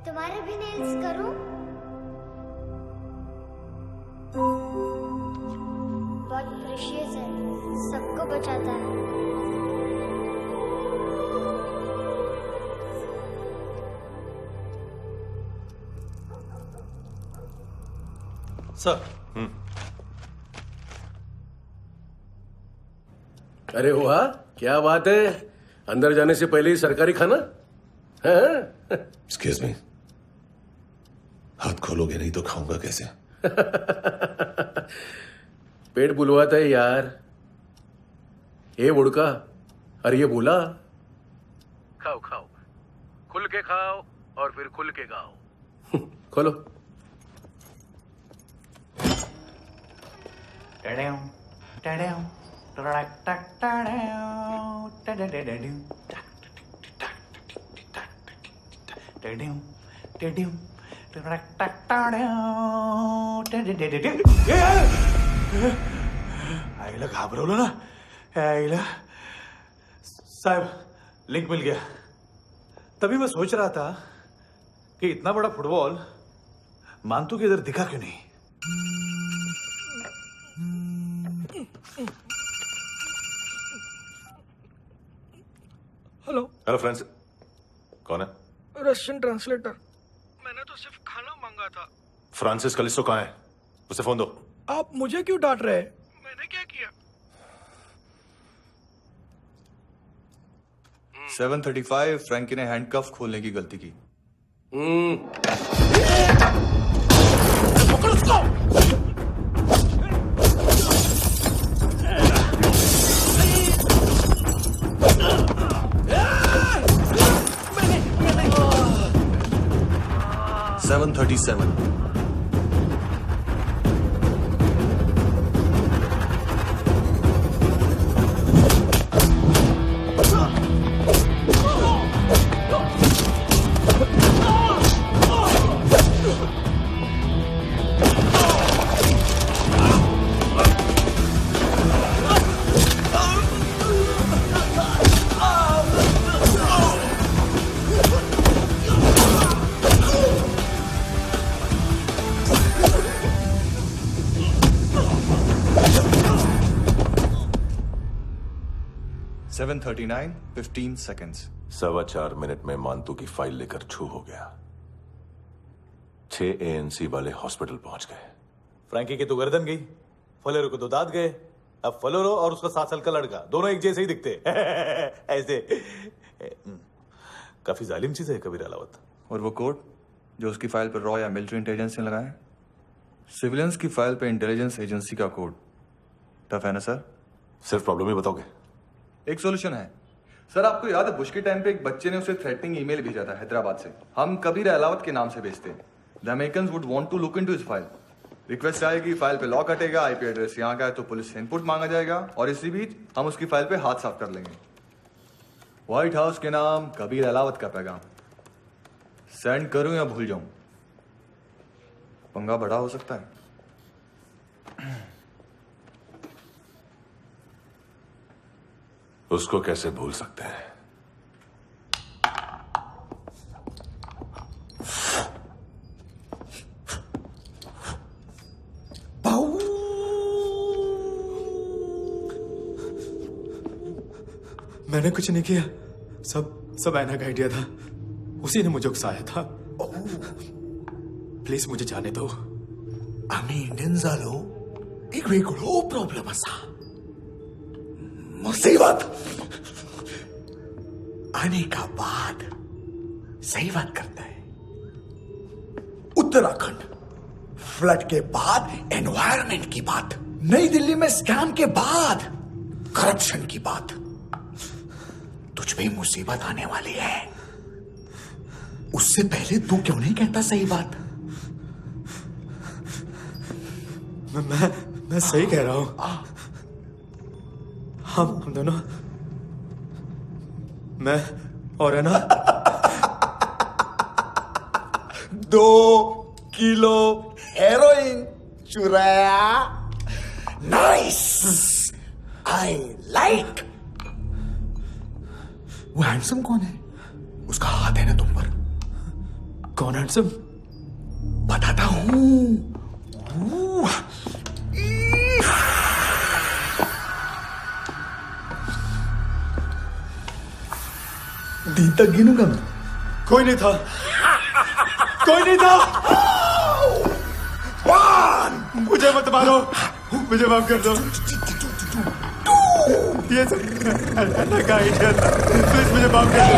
तुम्हारे भी नेल्स करूं? बहुत प्रेशियस है, सबको बचाता है। सर। अरे वाह, क्या बात है। अंदर जाने से पहले ही सरकारी खाना। एक्सक्यूज मी, हाथ खोलोगे नहीं तो खाऊंगा कैसे? पेट बुलवाता है यार। ये बुड़का, अरे ये बोला। खाओ खाओ, खुल के खाओ और फिर खुल के गाओ। खोलो। आईला घाबरवलं ना। आईला साहब, लिंक मिल गया। तभी मैं सोच रहा था कि इतना बड़ा फुटबॉल मानतू के इधर दिखा क्यों नहीं। हेलो। हेलो फ्रेंड्स, कौन है? Russian translator. मैंने तो सिर्फ खाना मांगा था। फ्रांसिस कलिस्टो कहाँ है? उसे फोन दो। आप मुझे क्यों डांट रहे हैं? मैंने क्या किया? 735 फ्रैंकी ने हैंडकफ खोलने की गलती की। पकड़ो उसको। 737 737 7:39, 15 seconds. 4.25 मिनट में मानतू की फाइल लेकर छू हो गया। 6 ANC वाले हॉस्पिटल पहुंच गए। फ्रैंकी की तो गर्दन गई, फलेरो को तो दांत गए। अब फलेरो और उसका 7 साल का लड़का दोनों एक जैसे ही दिखते ऐसे। काफी जालिम चीज है कबीर अलावत। और वो कोड जो उसकी फाइल पर रॉ या मिलिट्री इंटेलिजेंस ने लगाया, सिविलियंस की फाइल पे इंटेलिजेंस एजेंसी का कोड। टफ है ना सर? सिर्फ प्रॉब्लम ही बताओगे? एक सॉल्यूशन है सर। आपको याद है बुश के टाइम पे एक बच्चे ने उसे थ्रेटनिंग ईमेल भेजा था हैदराबाद से। हम कबीर अलावत के नाम से भेजते हैं। The Americans would want to look into his file. Request आएगी, फाइल पे लॉक हटेगा, आईपी एड्रेस यहाँ का है तो पुलिस से इनपुट मांगा जाएगा और इसी बीच हम उसकी फाइल पे हाथ साफ कर लेंगे। व्हाइट हाउस के नाम कबीर अलावत का पैगाम। सेंड करूं या भूल जाऊं, पंगा बड़ा हो सकता है। उसको कैसे भूल सकते हैं? मैंने कुछ नहीं किया, सब ऐना का आइडिया था। उसी ने मुझे उकसाया था। प्लीज मुझे जाने दो। आम्ही इंडियन झालो एक वेगळो प्रॉब्लेम असा, मुसीबत आने का बाद। सही बात करता है। उत्तराखंड फ्लड के बाद एनवायरनमेंट की बात, नई दिल्ली में स्कैम के बाद करप्शन की बात। तुझ पे मुसीबत आने वाली है, उससे पहले तू क्यों नहीं कहता सही बात? मैं सही कह रहा हूं। हम दोनों, मैं और है ना 2 किलो हेरोइन चुराया। Nice, I like. वो हैंडसम कौन है? उसका हाथ है ना तुम पर। कौन हैंडसम? बताता हूं। दिन तक गिनूंगा मैं। कोई नहीं था, कोई नहीं था। मुझे मत मारो, मुझे माफ कर दो। ये सब का आइडिया था, प्लीज मुझे माफ कर दो।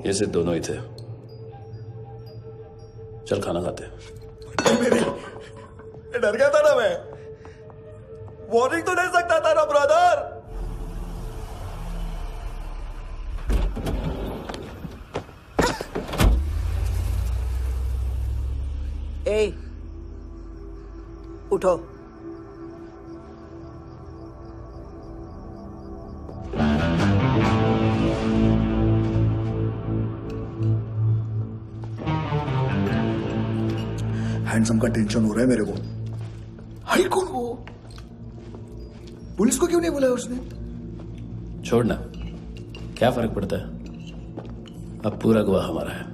ये सिर्फ दोनों ही थे। चल खाना खाते। डर गया था ना मैं। वार्निंग तो दे सकता था ना ब्रदर। ए, उठो। हैंडसम का टेंशन हो रहा है मेरे को। हाई कौन वो? पुलिस को क्यों नहीं बुलाया उसने? छोड़ना, क्या फर्क पड़ता है? अब पूरा गवाह हमारा है।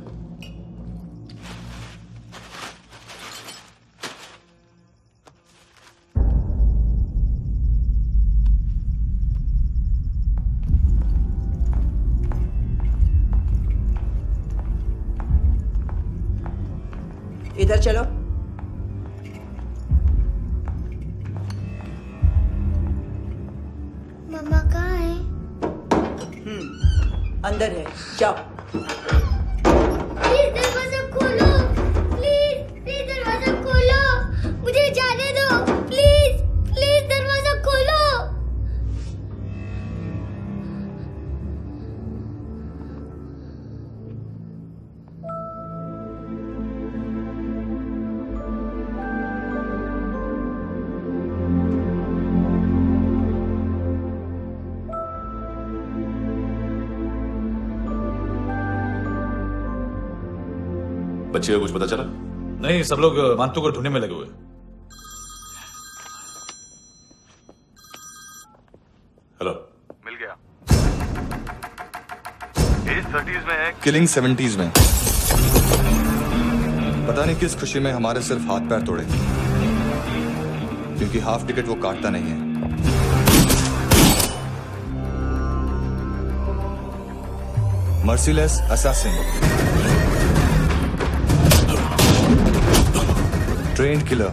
इधर चलो। मम्मा कहाँ है? अंदर है, जाओ। प्लीज दरवाजा खोलो, प्लीज दरवाजा खोलो, मुझे जाने दो, प्लीज दरवाजा खोलो। बच्चे को कुछ पता चला? नहीं, सब लोग मानतू को ढूंढने में लगे हुए। हेलो, मिल गया। एज 30s में है, किलिंग 70s में। पता नहीं किस खुशी में हमारे सिर्फ हाथ पैर तोड़े, क्योंकि हाफ टिकट वो काटता नहीं है। Merciless assassin, trained killer,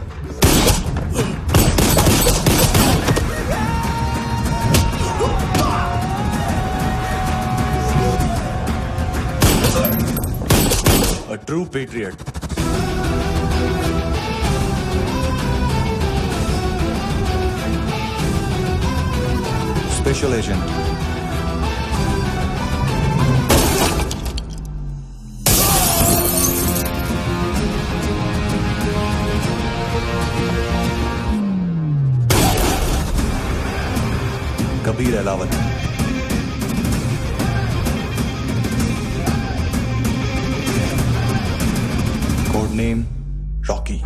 a true patriot. Special agent. Kabir Alawat. Code name Rocky.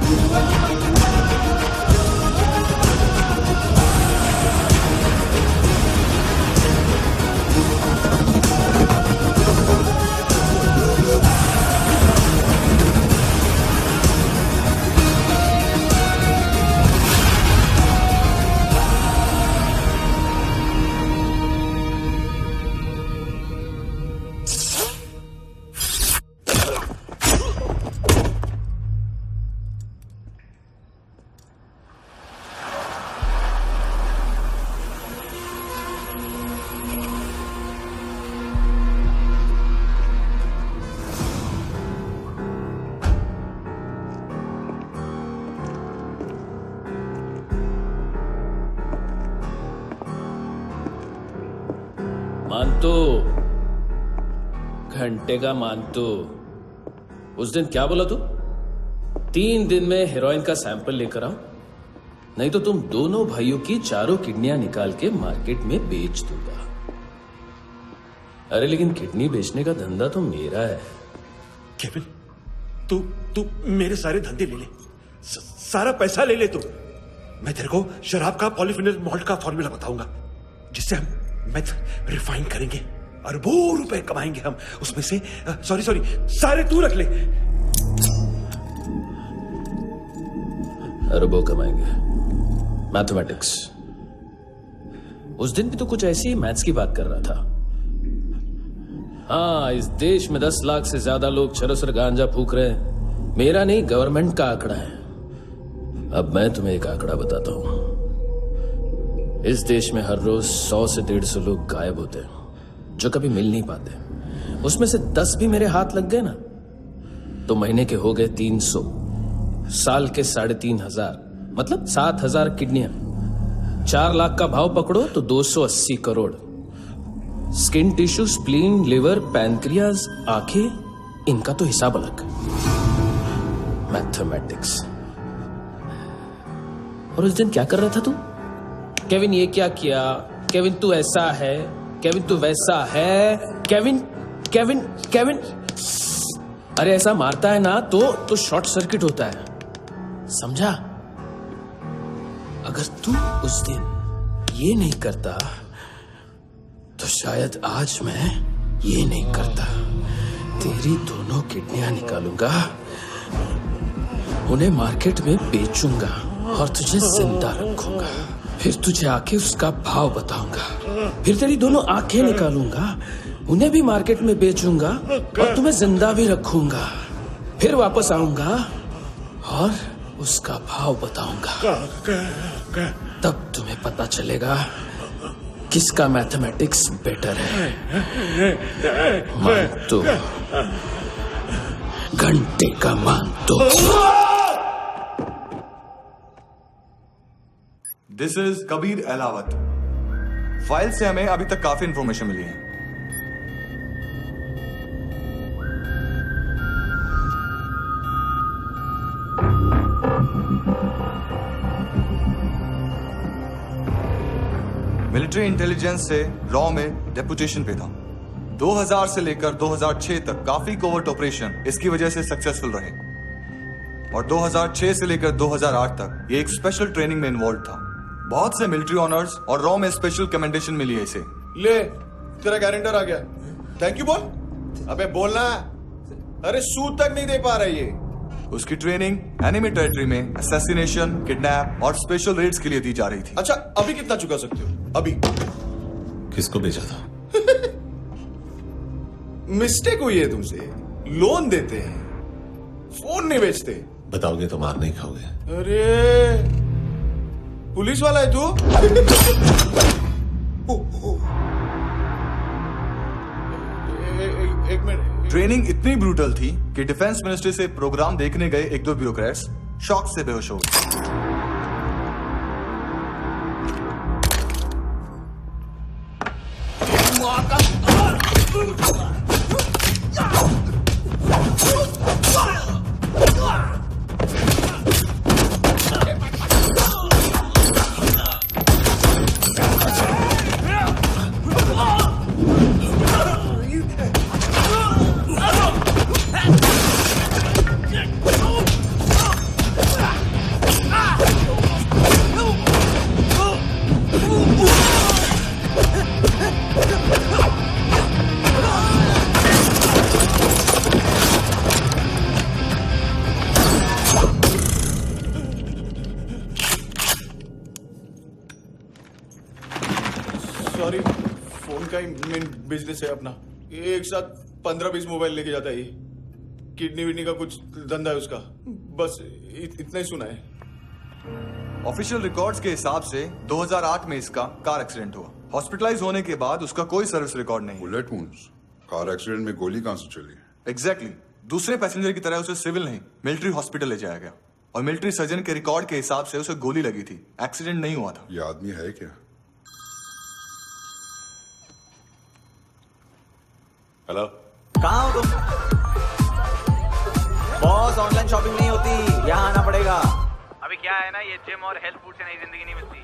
मानतो, घंटे का मानतो। उस दिन क्या बोला तू? 3 दिन में हेरोइन का सैंपल लेकर आओ, नहीं तो तुम दोनों भाइयों की चारों किडनियां निकाल के मार्केट में बेच दूंगा। अरे लेकिन किडनी बेचने का धंधा तो मेरा है। केविन, तू मेरे सारे धंधे ले ले, सारा पैसा ले ले तू। मैं तेरे को शराब का पॉलीफिनल मॉल्ट का फॉर्मूला बताऊंगा, जिससे हम मेथ रिफाइन करेंगे, अरबों रुपए कमाएंगे हम उसमें से। सॉरी सारे तू रख ले। अरबों कमाएंगे, मैथमेटिक्स। उस दिन भी तो कुछ ऐसी ही मैथ्स की बात कर रहा था। हाँ, इस देश में 10 लाख से ज्यादा लोग चरस और गांजा फूक रहे हैं। मेरा नहीं, गवर्नमेंट का आंकड़ा है। अब मैं तुम्हें एक आंकड़ा बताता हूं। इस देश में हर रोज 100 से 150 लोग गायब होते हैं, जो कभी मिल नहीं पाते। उसमें से 10 भी मेरे हाथ लग गए ना, तो महीने के हो गए 300, साल के 3,500, मतलब 7,000 किडनियां। 4 लाख का भाव पकड़ो तो 280 crore. Skin tissue, spleen, liver, pancreas, आंखें, इनका तो हिसाब अलग। मैथमेटिक्स। और उस दिन क्या कर रहा था तू? केविन ये क्या किया, केविन तू ऐसा है, केविन तू वैसा है, केविन केविन केविन। अरे ऐसा मारता है ना तो शॉर्ट सर्किट होता है, समझा? अगर तू उस दिन ये नहीं करता तो शायद आज मैं ये नहीं करता। तेरी दोनों किडनियां निकालूंगा, उन्हें मार्केट में बेचूंगा और तुझे जिंदा रखूंगा। फिर तुझे आके उसका भाव बताऊंगा। फिर तेरी दोनों आंखें निकालूंगा, उन्हें भी मार्केट में बेचूंगा और तुम्हें जिंदा भी रखूंगा। फिर वापस आऊंगा और उसका भाव बताऊंगा। तब तुम्हें पता चलेगा किसका मैथमेटिक्स बेटर है। मानतो, घंटे का मानतो। This is Kabir Ahlawat. File से हमें अभी तक काफी इंफॉर्मेशन मिली है। मिलिट्री इंटेलिजेंस से रॉ में डेपुटेशन पे था। 2000 से लेकर 2006 तक काफी कोवर्ट ऑपरेशन इसकी वजह से सक्सेसफुल रहे, और 2006 से लेकर 2008 तक ये एक स्पेशल ट्रेनिंग में इन्वॉल्व था। बहुत से मिलिट्री ऑनर्स और रॉ में स्पेशल कमेंडेशन मिली है इसे। ले, तेरा गारंटर आ गया। थैंक यू बोल। अबे बोलना। अरे सूद तक नहीं दे पा रहा ये। उसकी ट्रेनिंग एनिमी टेरिटरी में असैसिनेशन, किडनैप और स्पेशल रेड्स के लिए दी जा रही थी। अच्छा, अभी कितना चुका सकते हो? अभी किसको भेजा था? मिस्टेक हुई है तुमसे। लोन देते हैं, फोन नहीं बेचते। बताओगे तो मार नहीं खाओगे। अरे पुलिस वाला है तू? एक मिनट। ट्रेनिंग इतनी ब्रूटल थी कि डिफेंस मिनिस्ट्री से प्रोग्राम देखने गए एक दो ब्यूरोक्रेट्स शॉक से बेहोश हो गए। सॉरी, फोन का ही मेन बिजनेस है अपना। एक साथ 15-20 मोबाइल लेके जाता है ये। किडनी विडनी का कुछ धंधा है उसका। बस इतना ही सुना है। ऑफिशियल रिकॉर्ड्स के हिसाब से 2008 में इसका कार एक्सीडेंट हुआ। हॉस्पिटलाइज होने के बाद उसका कोई सर्विस रिकॉर्ड नहीं। बुलेट वुंड्स, कार एक्सीडेंट में गोली कहां से चली? एग्जैक्टली। दूसरे पैसेंजर की तरह उसे सिविल नहीं, मिलिट्री हॉस्पिटल ले जाया गया और मिलिट्री सर्जन के रिकॉर्ड के हिसाब से उसे गोली लगी थी। एक्सीडेंट नहीं हुआ था। ये आदमी है क्या? हेलो, कहाँ हो तुम? बॉस, ऑनलाइन शॉपिंग नहीं होती, यहाँ आना पड़ेगा। अभी क्या है ना, ये जिम और हेल्थ फूड से नई जिंदगी नहीं मिलती।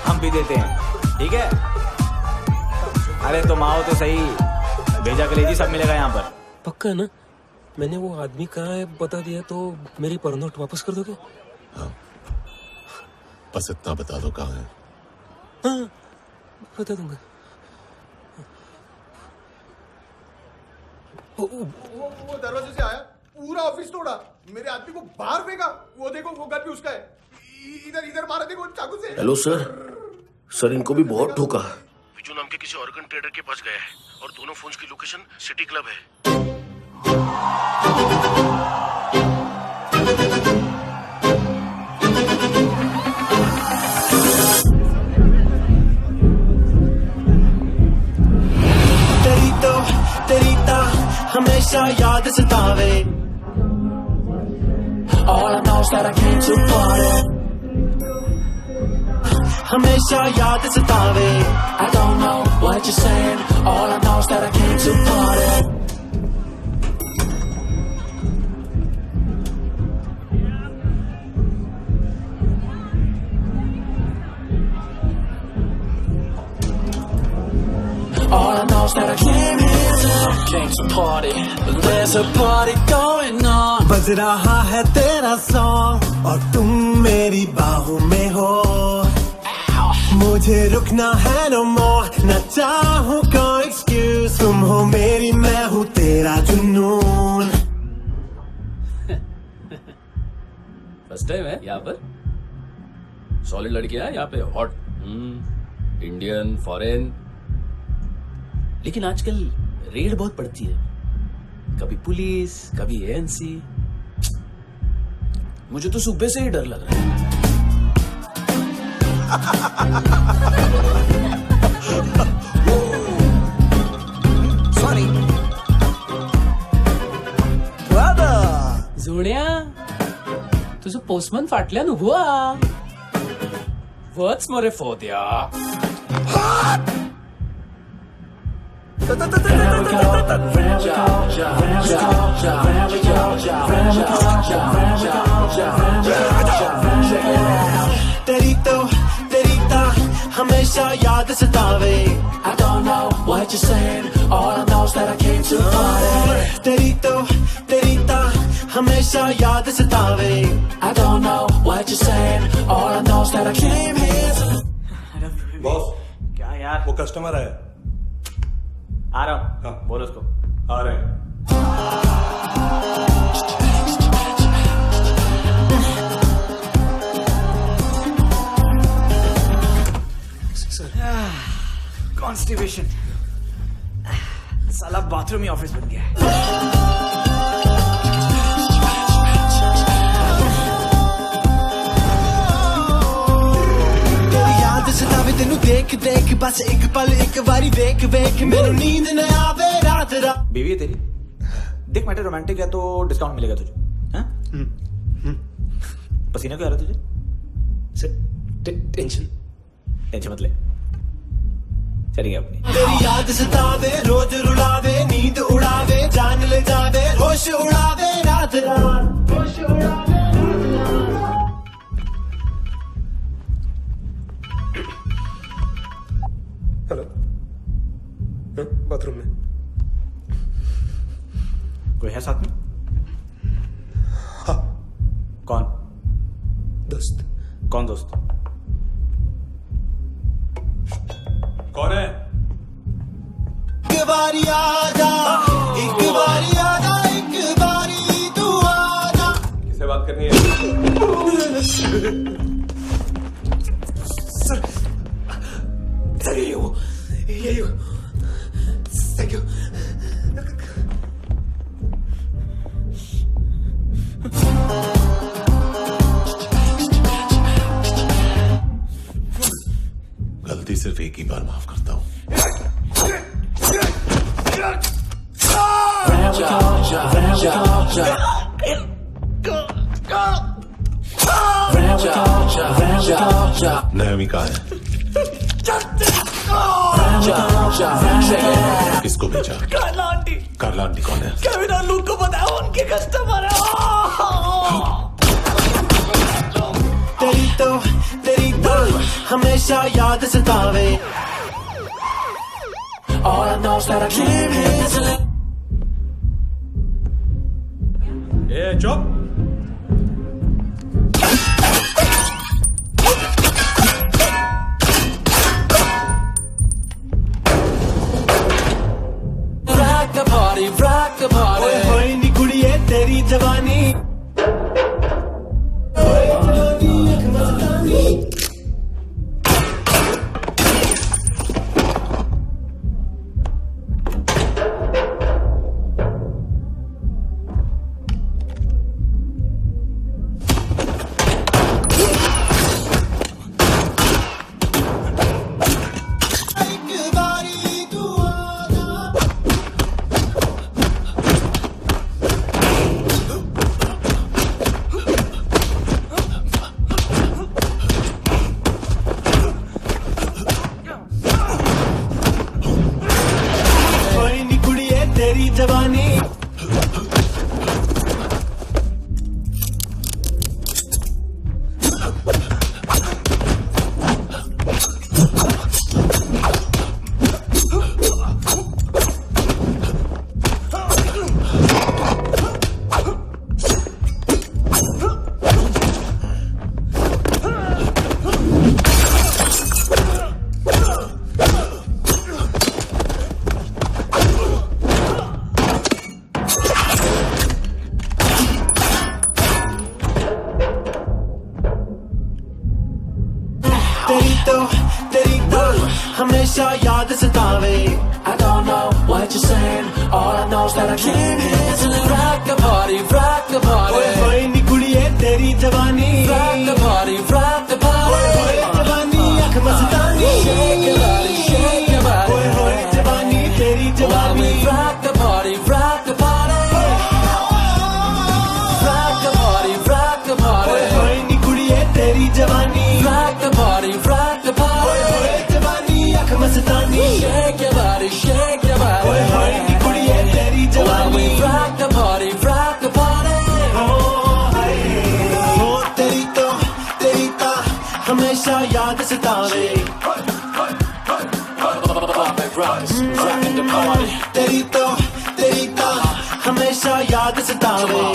हम भी देते हैं, ठीक है? अरे तुम आओ तो सही, भेजा कलेजी सब मिलेगा यहाँ पर। पक्का ना? मैंने वो आदमी कहाँ है बता दिया तो मेरी पर नोट वापस कर दोगे? हाँ, बस इतना बता दो कहाँ है। हाँ, बता दूंगा। वो दरवाजे से आया, पूरा ऑफिस तोड़ा, मेरे आदमी को बाहर फेंका। वो देखो, वो गन भी उसका है। इधर इधर मारा देखो चाकू से। हेलो सर, इनको भी बहुत ठोका। विजू नाम के किसी ऑर्गन ट्रेडर के पास गया है और दोनों फोन्स की लोकेशन सिटी क्लब है। तेरी ता हमेशा याद सतावे। All I know is that I came to party. हमेशा याद सतावे। I don't know what you're saying. All I know is that I came to party. All I know is that I came to party. There's a party going on. बज रहा है तेरा song और तुम मेरी बाहों में हो। मुझे रुकना है no more, न चाहूँ कोई excuse। तुम हो मेरी, मैं हूँ तेरा जुनून। फर्स्ट टाइम है यहाँ पर? सॉलिड लड़कियां यहाँ पे, हॉट इंडियन, फॉरेन। लेकिन आजकल रेड बहुत पड़ती है, कभी पुलिस, कभी एएनसी। मुझे तो सुबह से ही डर लग रहा है। Sorry. जोड्या, तुझं पोस्टमन फाटल्यान उभो आ. वच मरे फोद्या. तेरी ता हमेशा याद सतावे. I don't know what you're saying. All I know is that I came to party. तेरी ता हमेशा याद सतावे. I don't know what you're saying. All I know is that I came here. Boss, क्या यार? वो कस्टमर है. आ रहा हूँ. बोलो उसको. आ रहे हैं. कॉन्स्टिपेशन, साला बाथरूम ही ऑफिस बन गया है। तेरी याद सतावे तेनू देख देख, बस एक पल एक बारी वेख वेख, मेनू नींद न आवे रात रात। बीवी है तेरी, देख मैटर रोमांटिक है तो डिस्काउंट मिलेगा तुझे। हाँ? पसीना क्यों आ रहा है तुझे? टेंशन मत ले, चलिए अपनी। तेरी याद सतावे रोज रुलावे, नींद उड़ावे, जान ले जावे, होश उड़ावे रात रात, होश उड़ावे। हेलो, बाथरूम में कोई है साथ में? हाँ। कौन? दोस्त। कौन दोस्त? कौन है? एक बारी आजा, एक बारी आजा, एक बारी तू आजा। किससे बात करनी है? सर यही हो, यही हो। Thank you. गलती सिर्फ एक ही बार माफ करता हूं। नायोमी कहाँ है? किसको भेजा? कार्ला आंटी। कार्ला आंटी कौन है? केविन और लूक को बताया, उनके कस्टमर है। तेरी तो हमेशा याद सतावे। All I know is that I can't. ए चुप। rock the party. ओए होए नी कुड़िए तेरी जवानी, जवानी। तेरी तो हमेशा याद सतावे। I don't know what you're saying, all I know is that I can't handle it. Rock the party, rock the party. ओए होए नी कुड़िए तेरी जवानी, rock the party, rock the party. ओए होए जवानी आँख मस्तानी, shake your body, shake your body. ओए होए जवानी तेरी जवानी, rock the party, rock the party. Rock the party, rock the party. ओए होए नी कुड़िए तेरी जवानी, rock the party, rock the party. ओए होए जवानी आँख मस्तानी, shake your body, shake your body. ओए होए नी कुड़िए तेरी जवानी, rock the party, rock the party. ओ तेरी तो हमेशा याद सतावे। तेरी तो हमेशा याद सतावे।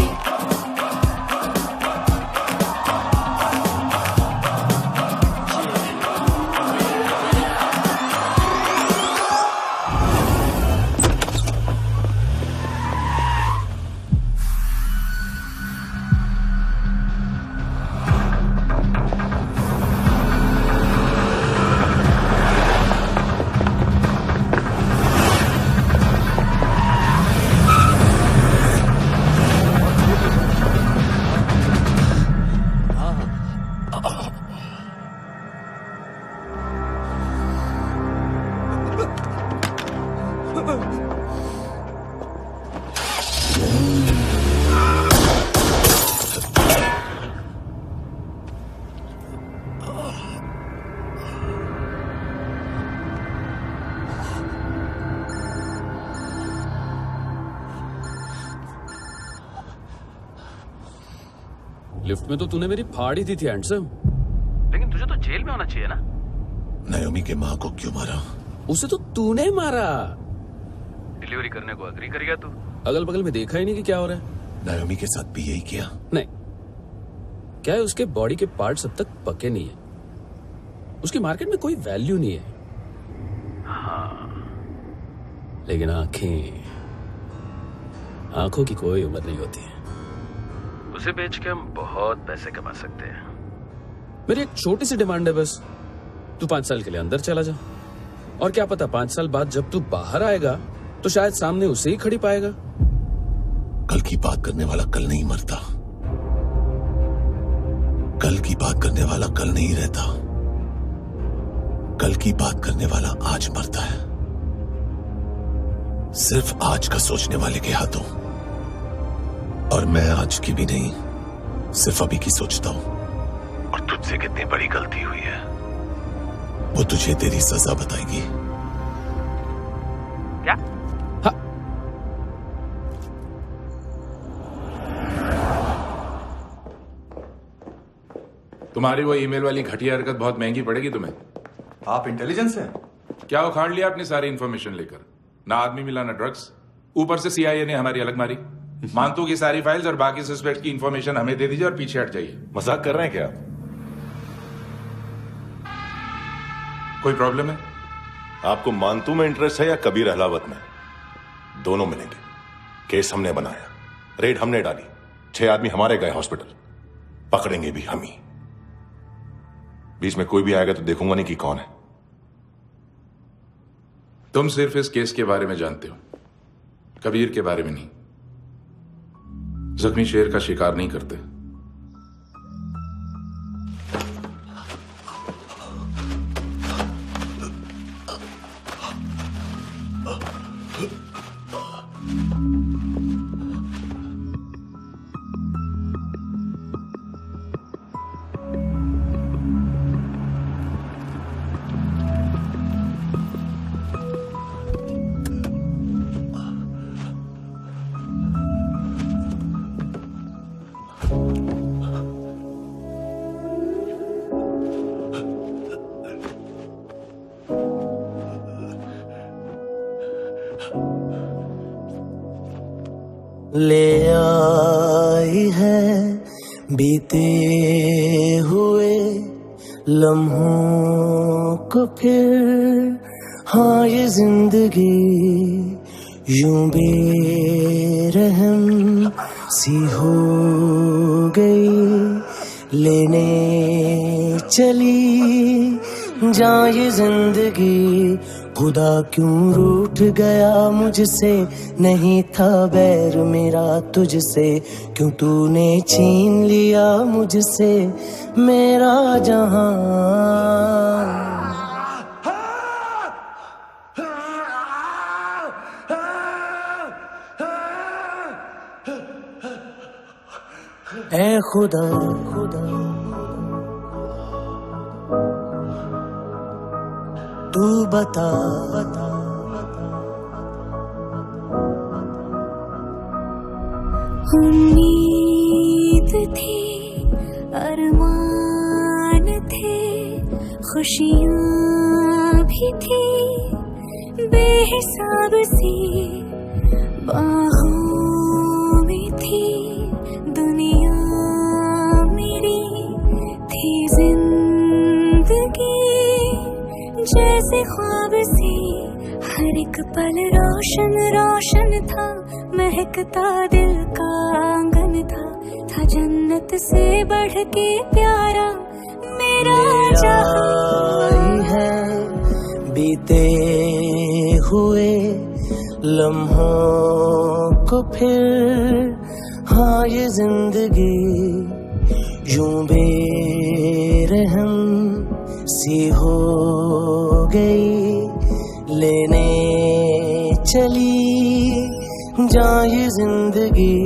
लिफ्ट में तो तूने मेरी फाड़ ही दी थी हैंडसम। लेकिन तुझे तो जेल में होना चाहिए ना। नायोमी के माँ को क्यों मारा? उसे तो तूने मारा। डिलीवरी करने को अग्री कर गया तू। अगल बगल में देखा ही नहीं कि क्या हो रहा है। नायोमी के साथ भी यही किया? नहीं, क्या है उसके बॉडी के पार्ट्स अब तक पके नहीं है, उसकी मार्केट में कोई वैल्यू नहीं है। हाँ, लेकिन आंखों की कोई उम्र नहीं होती है। उसे बेच के हम बहुत पैसे कमा सकते हैं। मेरी एक छोटी सी डिमांड है बस, तू 5 साल के लिए अंदर चला जा, और क्या पता 5 साल बाद जब तू बाहर आएगा तो शायद सामने उसे ही खड़ी पाएगा। कल की बात करने वाला कल नहीं मरता, कल की बात करने वाला कल नहीं रहता, कल की बात करने वाला आज मरता है। सिर्फ आज का सोचने वाले के हाथों, और मैं आज की भी नहीं, सिर्फ अभी की सोचता हूं। और तुझसे कितनी बड़ी गलती हुई है वो तुझे तेरी सजा बताएगी। क्या? हाँ। तुम्हारी वो ईमेल वाली घटिया हरकत बहुत महंगी पड़ेगी तुम्हें। आप इंटेलिजेंस हैं? क्या उखाड़ लिया अपनी सारी इन्फॉर्मेशन लेकर? ना आदमी मिला ना ड्रग्स, ऊपर से CIA ने हमारी अलग मारी। मानतू की सारी फाइल्स और बाकी सस्पेक्ट की इन्फॉर्मेशन हमें दे दीजिए और पीछे हट जाइए। मजाक कर रहे हैं क्या? कोई प्रॉब्लम है? आपको मानतू में इंटरेस्ट है या कबीर अहलावत में? दोनों मिलेंगे। केस हमने बनाया, रेड हमने डाली, 6 आदमी हमारे गए हॉस्पिटल, पकड़ेंगे भी हम ही। बीच में कोई भी आएगा तो देखूंगा नहीं कि कौन है। तुम सिर्फ इस केस के बारे में जानते हो, कबीर के बारे में नहीं। जख्मी शेर का शिकार नहीं करते। ले आई है बीते हुए लम्हों को फिर, हाँ ये जिंदगी यूं बेरहम सी हो गई, लेने चली जा ये जिंदगी। खुदा क्यों रूठ गया मुझसे, नहीं था बैर मेरा तुझसे, क्यों तूने छीन लिया मुझसे मेरा जहां। ऐ खुदा तू बता उम्मीद थी, अरमान थे, खुशियाँ भी थी, बेहिसाब सी बाहों में थी दुनिया मेरी, थी जिंदगी जैसे ख्वाब सी, हर एक पल रोशन रोशन था, महकता दिल का आंगन था जन्नत से बढ़ के प्यारा मेरा जहां है। बीते हुए लम्हों को फिर, हाँ ये जिंदगी यूं बेरहम सी हो गई, लेने चली जा ये जिंदगी।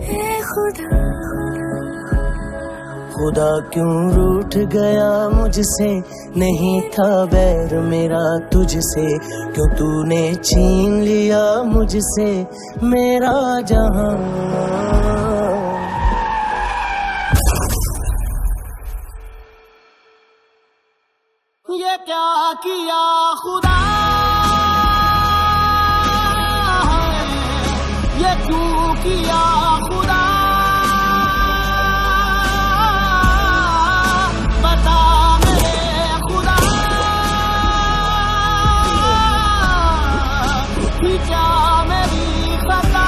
है खुदा खुदा क्यों रूठ गया मुझसे, नहीं था बैर मेरा तुझसे, क्यों तूने छीन लिया मुझसे मेरा जहां। किया खुदा ये क्यों किया खुदा बता मेरे खुदा कि क्या मेरी खता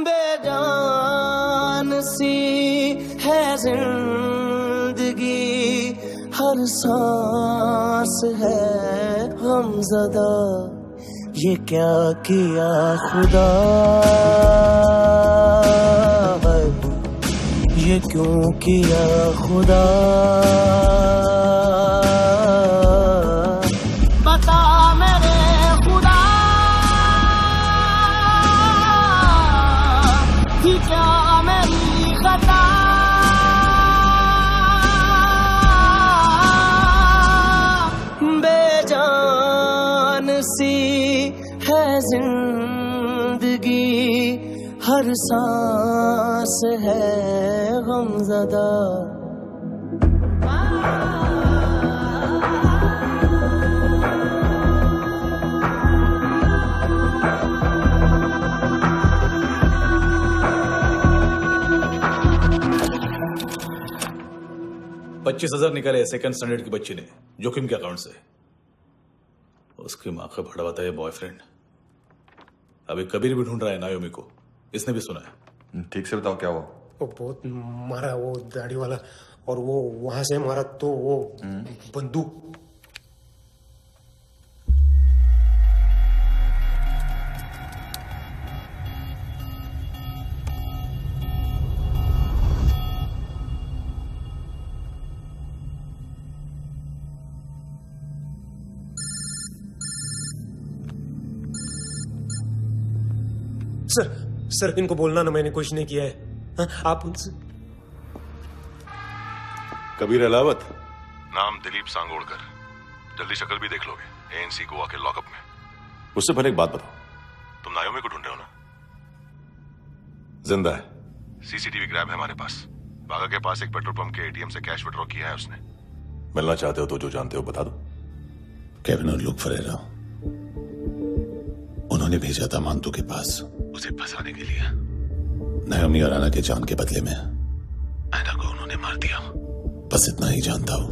बेजान सी है जिंदगी हर सांस है गमज़दा ये क्या किया खुदा ये क्यों किया खुदा बता मेरे खुदा कि क्या मेरी खता बेजान सी है जिंदगी हर सांस है गमज़दा $25,000 निकाले सेकंड स्टैंडर्ड की बच्ची ने जोखिम के अकाउंट से। उसकी माँ का भड़वाता है बॉयफ्रेंड। अभी कबीर भी ढूंढ रहा है नायोमी को, इसने भी सुना है। ठीक से बताओ क्या हुआ। वो बहुत मारा वो दाढ़ी वाला, और वो वहां से मारा तो वो बंदूक। सर इनको बोलना ना मैंने कुछ नहीं किया है। हाँ, आप उनसे। कबीर अलावत, नाम दिलीप सांगोड़कर। जल्दी शक्ल भी देख लोगे एएनसी गोवा के लॉकअप में। मुझसे पहले एक बात बताओ, तुम नायोमी को ढूंढ रहे हो ना? जिंदा है, सीसीटीवी ग्रैब है हमारे पास। बागा के पास एक पेट्रोल पंप के एटीएम से कैश विड्रॉ किया है उसने। मिलना चाहते हो तो जो जानते हो बता दो। केविन और लुक फरेरा, उन्होंने भेजा था मांतू के पास उसे फंसाने के लिए। नायोमी और आना के जान के बदले में आना को उन्होंने मार दिया। बस इतना ही जानता हूं।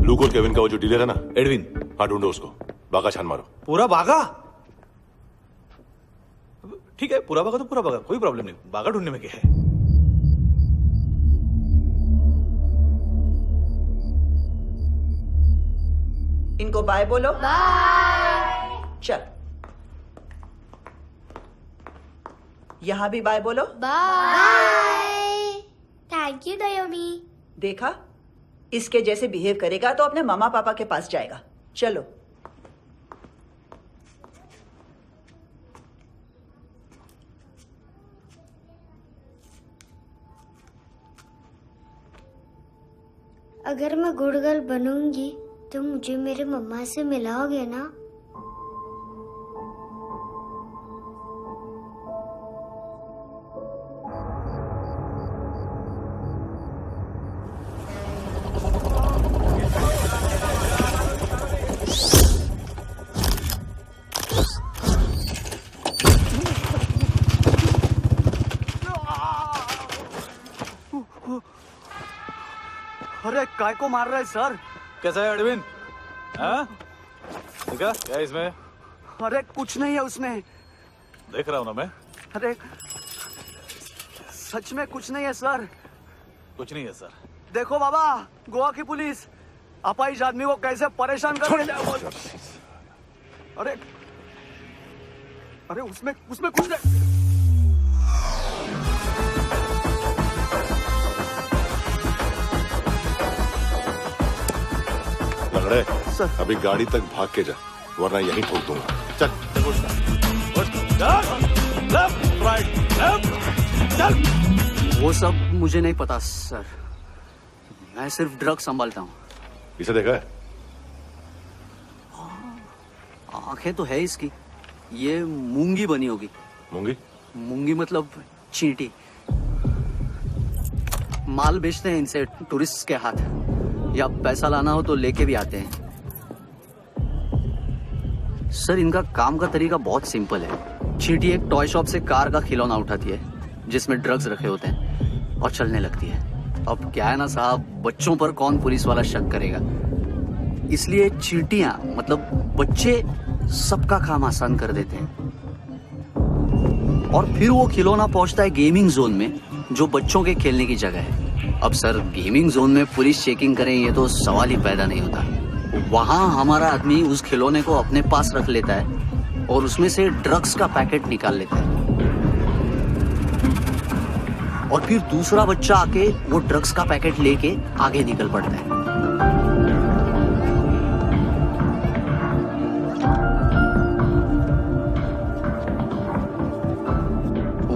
लुक और केविन का वो जो डीलर है ना, एडविन, हाँ ढूंढो उसको। बागा छान मारो। पूरा बागा? ठीक है, पूरा बागा तो पूरा बागा, कोई प्रॉब्लम नहीं। बागा ढूंढने में क्या है। इनको बाय बोलो। बाय। चल, यहां भी बाय बोलो। बाय। Thank you नायोमी। देखा, इसके जैसे बिहेव करेगा तो अपने मामा पापा के पास जाएगा। चलो। अगर मैं गुड गर्ल बनूंगी तो मुझे मेरे मम्मा से मिलाओगे ना? अरे काय को मार रहा है सर? कैसा है एडविन? हाँ? देखा क्या इसमें? अरे कुछ नहीं है उसमें। देख रहा हूं ना मैं। अरे सच में कुछ नहीं है सर। कुछ नहीं है सर। देखो बाबा, गोवा की पुलिस अपाहिज आदमी को कैसे परेशान कर रही है। अरे अरे उसमें कुछ नहीं। लंगड़े, अभी गाड़ी तक भाग के जा, वरना यहीं ठोक दूंगा। चल। वो सब मुझे नहीं पता सर, मैं सिर्फ ड्रग संभालता हूँ। इसे देखा है? आंखें तो है इसकी। ये मूंगी बनी होगी। मूंगी? मूंगी मतलब चींटी। माल बेचते हैं इनसे टूरिस्ट के हाथ, या पैसा लाना हो तो लेके भी आते हैं। सर इनका काम का तरीका बहुत सिंपल है। चींटी एक टॉय शॉप से कार का खिलौना उठाती है जिसमें ड्रग्स रखे होते हैं और चलने लगती है। अब क्या है ना साहब, बच्चों पर कौन पुलिस वाला शक करेगा, इसलिए चींटियां मतलब बच्चे सबका काम आसान कर देते हैं। और फिर वो खिलौना पहुंचता है गेमिंग जोन में, जो बच्चों के खेलने की जगह है। अब सर गेमिंग जोन में पुलिस चेकिंग करें ये तो सवाल ही पैदा नहीं होता। वहां हमारा आदमी उस खिलौने को अपने पास रख लेता है और उसमें से ड्रग्स का पैकेट निकाल लेता है, और फिर दूसरा बच्चा आके वो ड्रग्स का पैकेट लेके आगे निकल पड़ता है।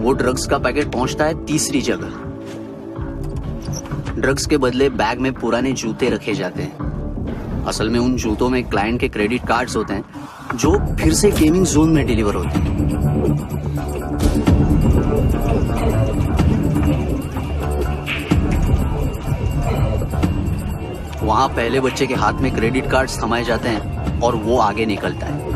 वो ड्रग्स का पैकेट पहुंचता है तीसरी जगह। ड्रग्स के बदले बैग में पुराने जूते रखे जाते हैं। असल में उन जूतों में क्लाइंट के क्रेडिट कार्ड्स होते हैं जो फिर से गेमिंग जोन में डिलीवर होते हैं। वहां पहले बच्चे के हाथ में क्रेडिट कार्ड्स थमाए जाते हैं और वो आगे निकलता है।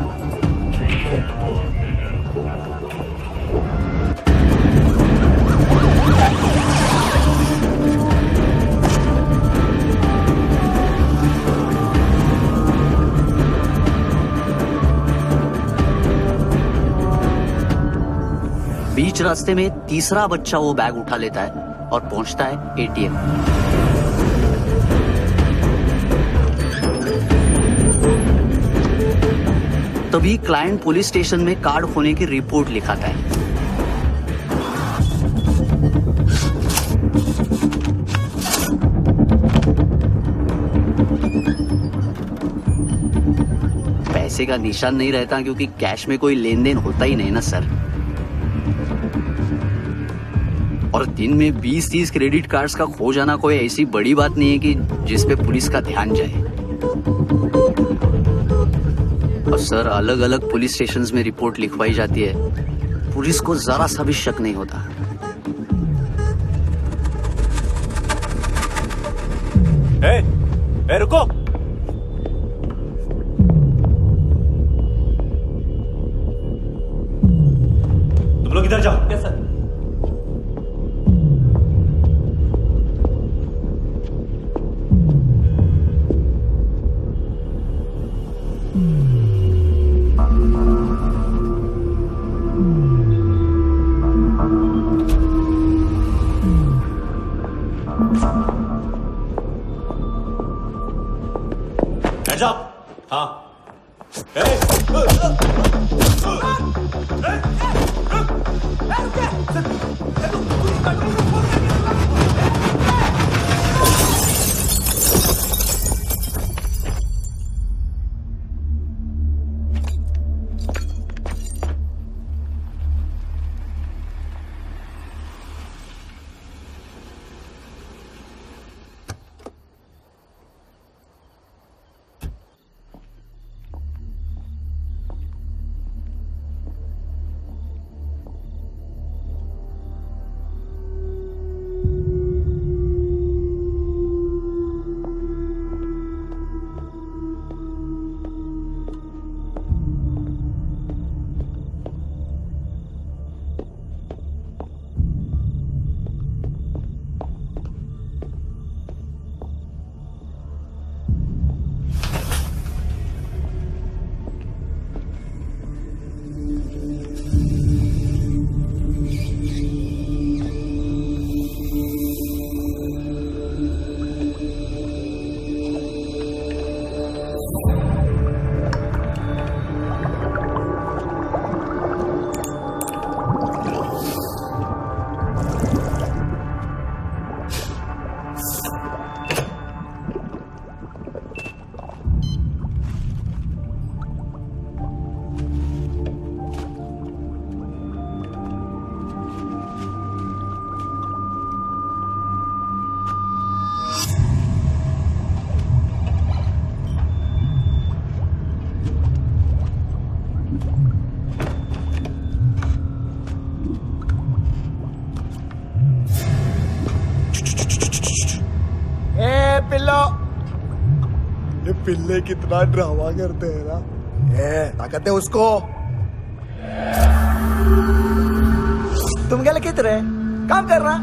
बीच रास्ते में तीसरा बच्चा वो बैग उठा लेता है और पहुंचता है एटीएम। तभी क्लाइंट पुलिस स्टेशन में कार्ड खोने की रिपोर्ट लिखाता है। पैसे का निशान नहीं रहता क्योंकि कैश में कोई लेन देन होता ही नहीं ना सर। और दिन में 20-30 क्रेडिट कार्ड्स का खो जाना कोई ऐसी बड़ी बात नहीं है कि जिस पे पुलिस का ध्यान जाए। और सर अलग अलग पुलिस स्टेशंस में रिपोर्ट लिखवाई जाती है, पुलिस को जरा सा भी शक नहीं होता। ए, रुको। तुम लोग इधर जाओ। Yes sir. हाँ। पिल्लो। ये पिल्ले कितना ड्रामा करते हैं ना। ताकत दे उसको। तुम क्या लिखित रहे? काम कर रहा।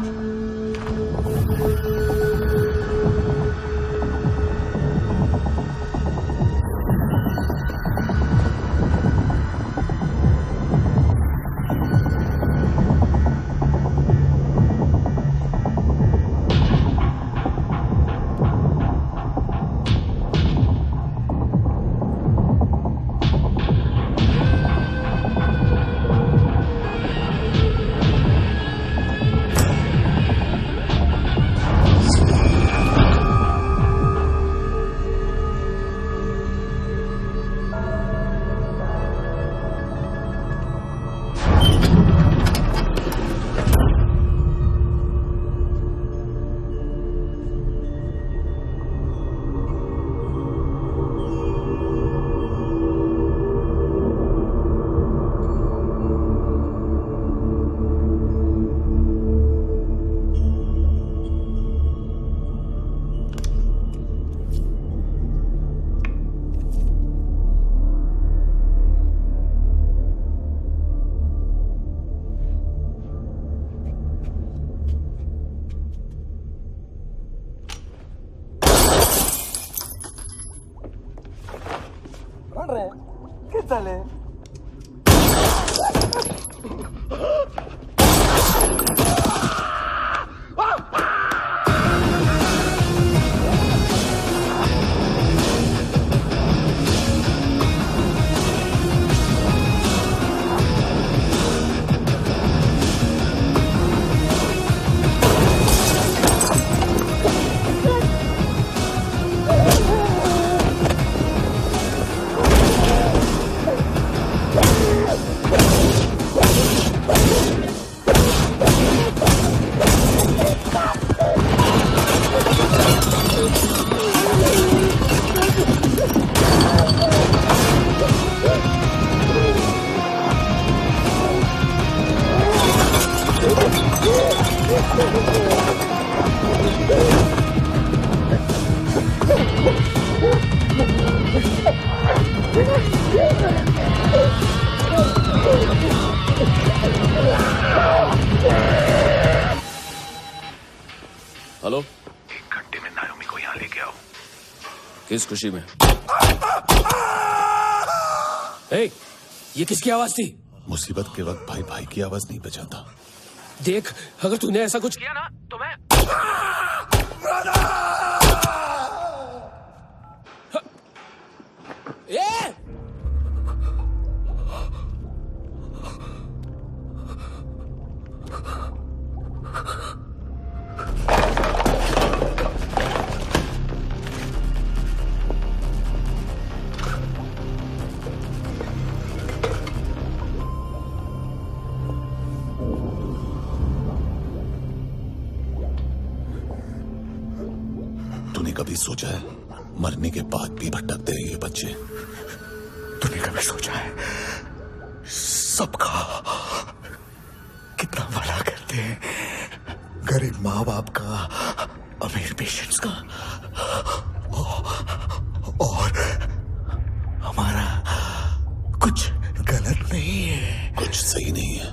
हेलो, 1 घंटे में नायोमी को यहाँ लेके आओ। किस खुशी में? ये किसकी आवाज थी? मुसीबत के वक्त भाई भाई की आवाज नहीं बचाता। देख, अगर तूने ऐसा कुछ किया ना तो मैं तूने कभी सोचा है मरने के बाद भी भटकते हैं ये बच्चे? तूने कभी सोचा है सबका कितना भला करते हैं? गरीब माँ बाप का, अमीर पेशेंट्स का, और हमारा कुछ गलत नहीं है, कुछ सही नहीं है।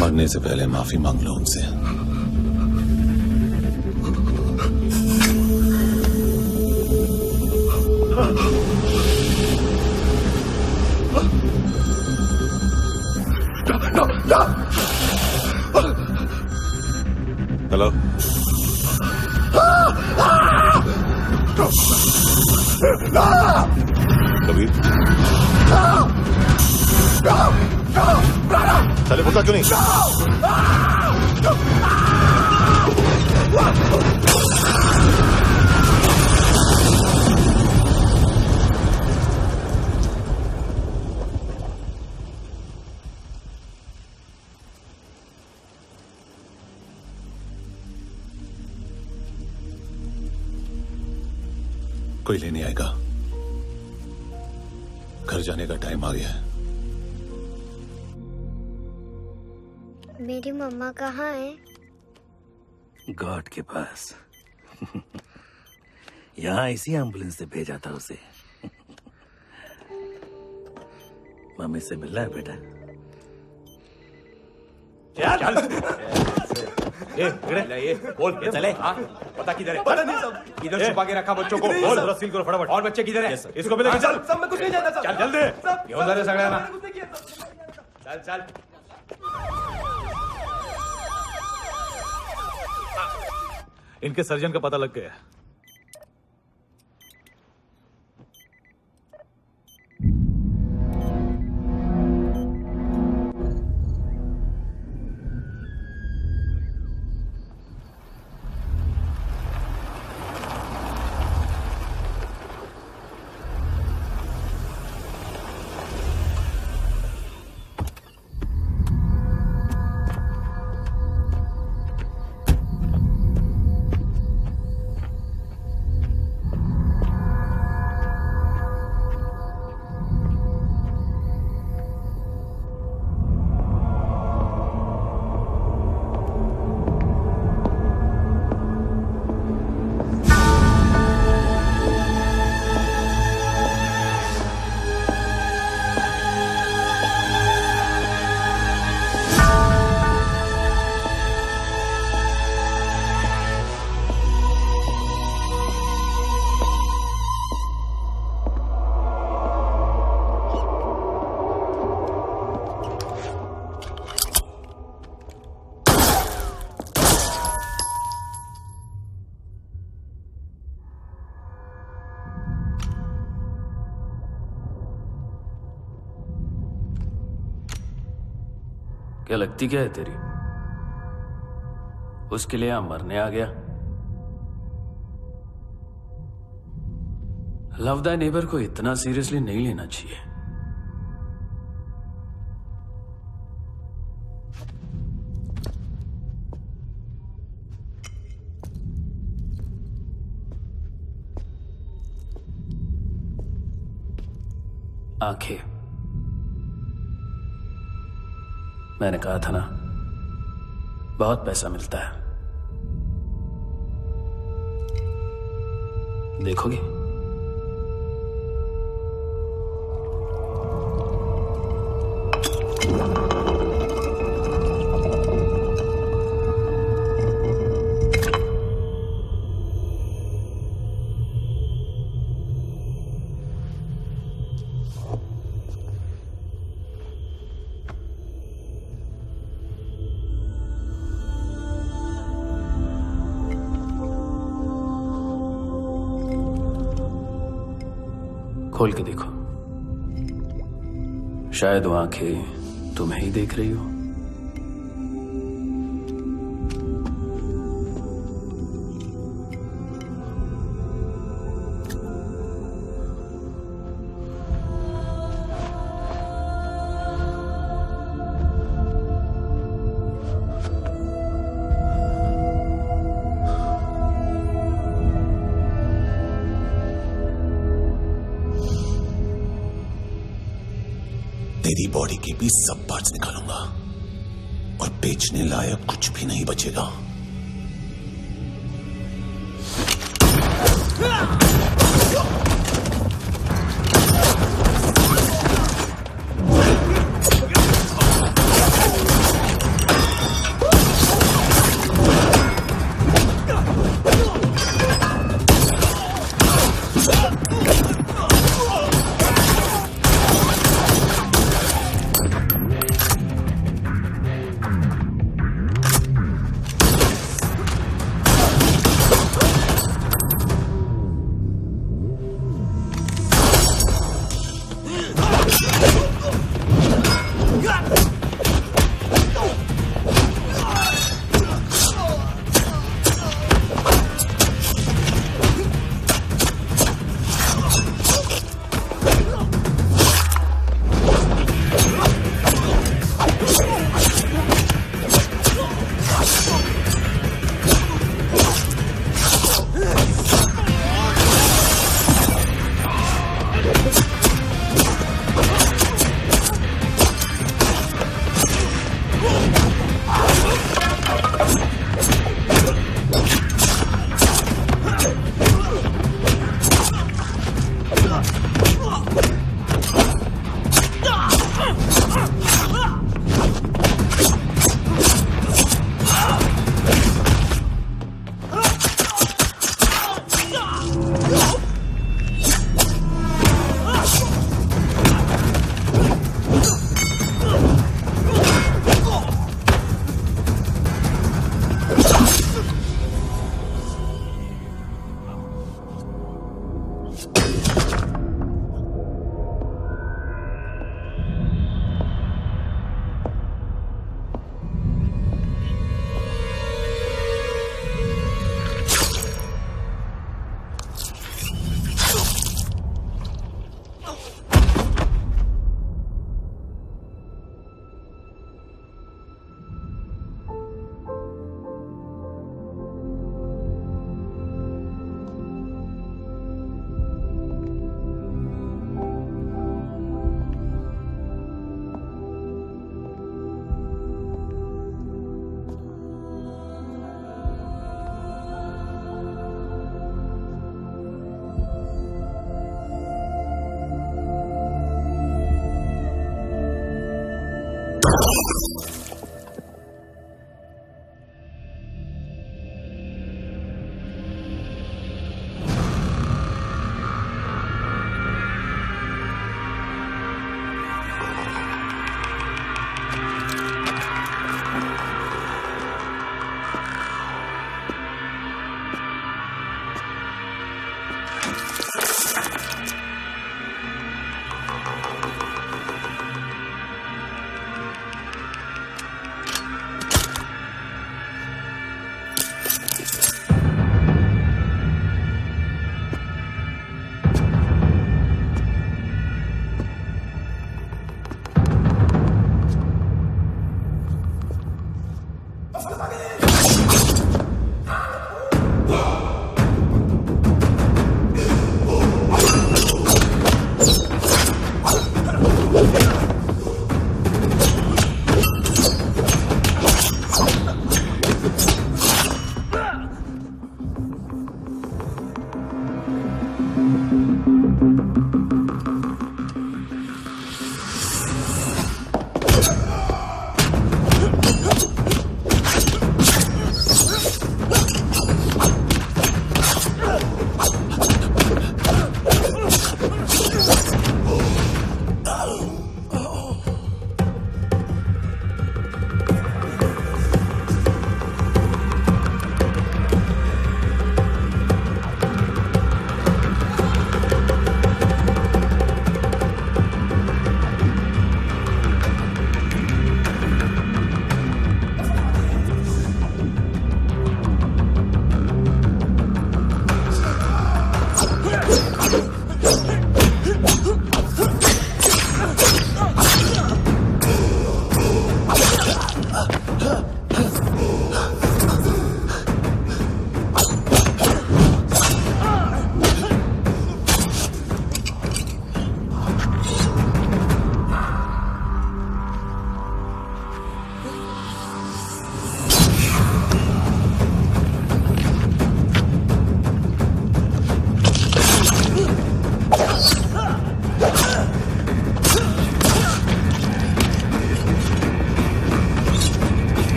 मरने से पहले माफी मांग लो उनसे। हेलो, कबीर, चले भूखा क्यों नहीं? कोई लेने आएगा? घर जाने का टाइम आ गया है। मेरी मम्मा कहाँ है? गॉड के पास। यहाँ इसी एम्बुलेंस से भेजा था उसे। मम्मी से मिलना है बेटा। चल ये बोल ये चले। हाँ पता किधर है? पता नहीं सब। इधर छुपा के रखा बच्चों को। बोल थोड़ा सील करो फटाफट। और बच्चे किधर है? इसको भी लेके चल। सब में कुछ नहीं जाता सब। चल जल्दी। घेऊन जा रे सगळ्यांना। चल चल। इनके सर्जन का पता लग गया। क्या लगती क्या है तेरी? उसके लिए यहां मरने आ गया? लव द नेबर को इतना सीरियसली नहीं लेना चाहिए। आंखें, मैंने कहा था ना, बहुत पैसा मिलता है। देखोगे? खोल के देखो, शायद वो आंखें तुम्हें ही देख रही हो। तेरी बॉडी के भी सब पार्ट्स निकालूंगा और बेचने लायक कुछ भी नहीं बचेगा।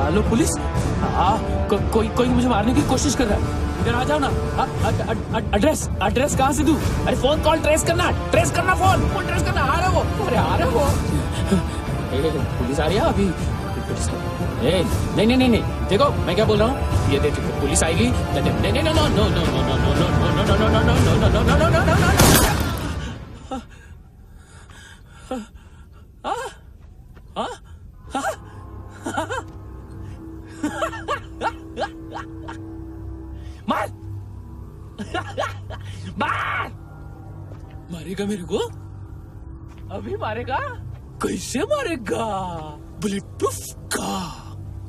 Hello police. कोई मुझे मारने की कोशिश कर रहा है। इधर आ जाओ ना। एड्रेस कहाँ से दूं? अरे फोन कॉल ट्रेस करना फोन ट्रेस करना। आ रहा वो। अरे आ रहा वो। पुलिस आ रही है अभी। नहीं देखो मैं क्या बोल रहा हूँ। ये देखो पुलिस आएगी। मार मारेगा मेरे को? अभी मारेगा? कैसे मारेगा? बुलेट प्रूफ का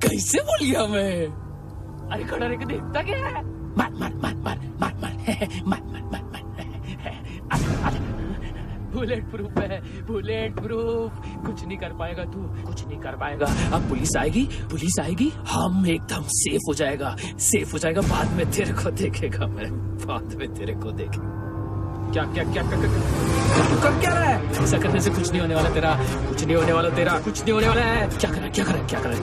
कैसे बोल गया मैं? अरे खड़ा रह के देखता क्या है? मार मार मार मार मार मार मार मार मार मार बुलेट प्रूफ है, बुलेट प्रूफ। कुछ नहीं कर पाएगा तू, कुछ नहीं कर पाएगा। अब पुलिस आएगी, हम एकदम सेफ हो जाएगा। बाद में तेरे को देखेगा मैं, बाद में तेरे को देखेगा। क्या क्या क्या क्या तू कर क्या रहा है? ऐसा करने से कुछ नहीं होने वाला तेरा, कुछ नहीं होने वाला है। क्या कर रहा है?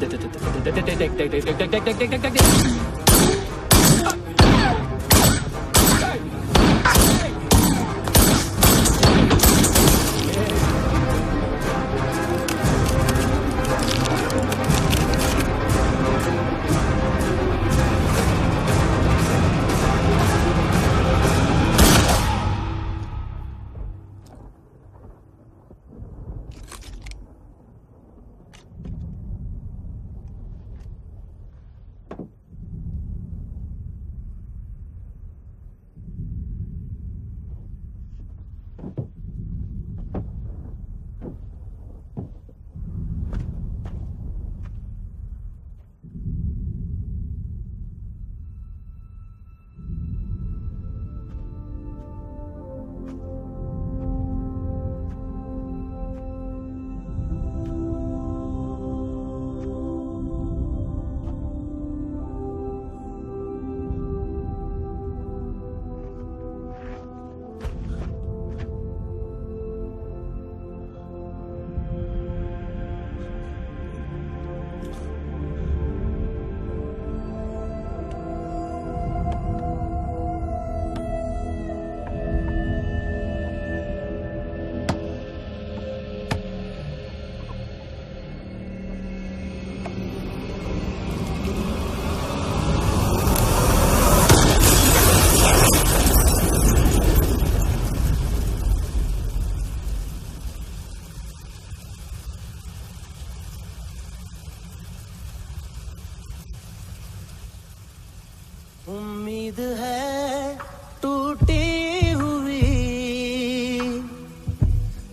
उम्मीद है टूटी हुई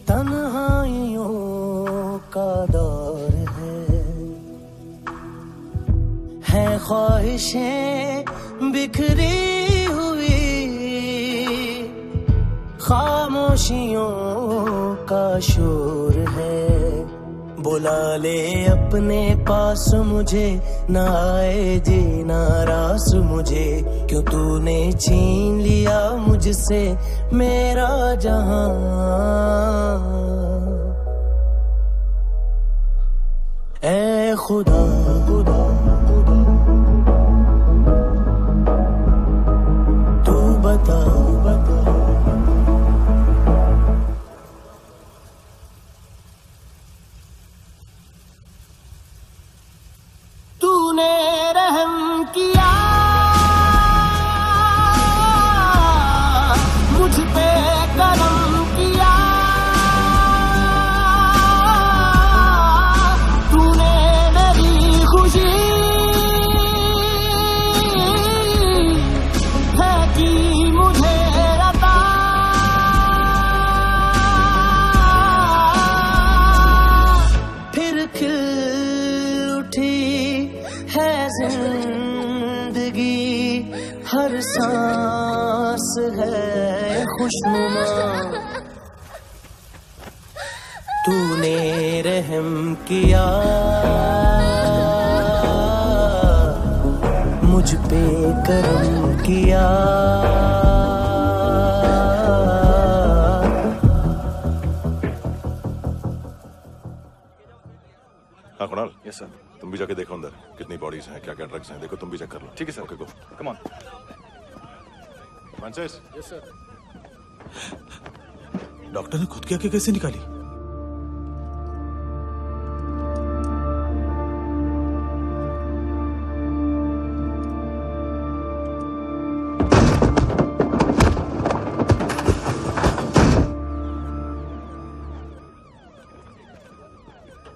तन्हाइयों का दौर है ख्वाहिशें बिखरी हुई खामोशियों का शोर है। बुला ले अपने पास मुझे, ना आए जी नाराज मुझे, क्यों तूने छीन लिया मुझसे मेरा जहां। ऐ खुदा खुदा तू बता तूने रहम किया मुझ पे, करम किया उठी है जिंदगी, हर सांस है खुशनुमा। तूने रहम किया मुझ पे, करम किया। हाँ कुणाल। Yes sir. तुम भी जाके देखो अंदर कितनी बॉडीज हैं, क्या क्या ड्रग्स हैं, देखो तुम भी चेक कर लो। ठीक है sir. Okay go. Come on. Francis. Yes sir. Doctor ने खुद की आंखें कैसे निकाली?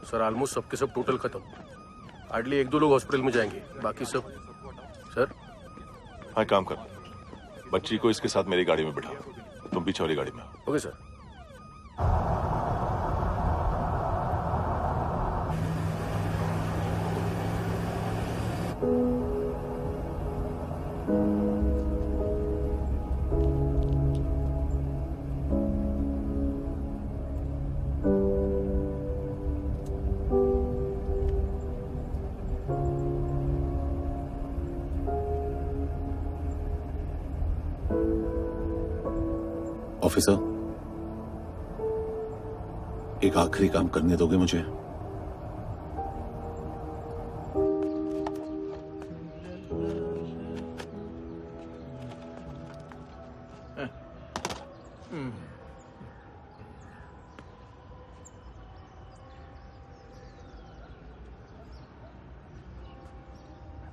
सर ऑलमोस्ट सबके सब टोटल खत्म। हार्डली 1-2 लोग हॉस्पिटल में जाएंगे, बाकी सब। सर हाँ काम कर, बच्ची को इसके साथ मेरी गाड़ी में बिठा, तुम पीछे वाली गाड़ी में। Okay sir. ऑफिसर, एक आखिरी काम करने दोगे मुझे?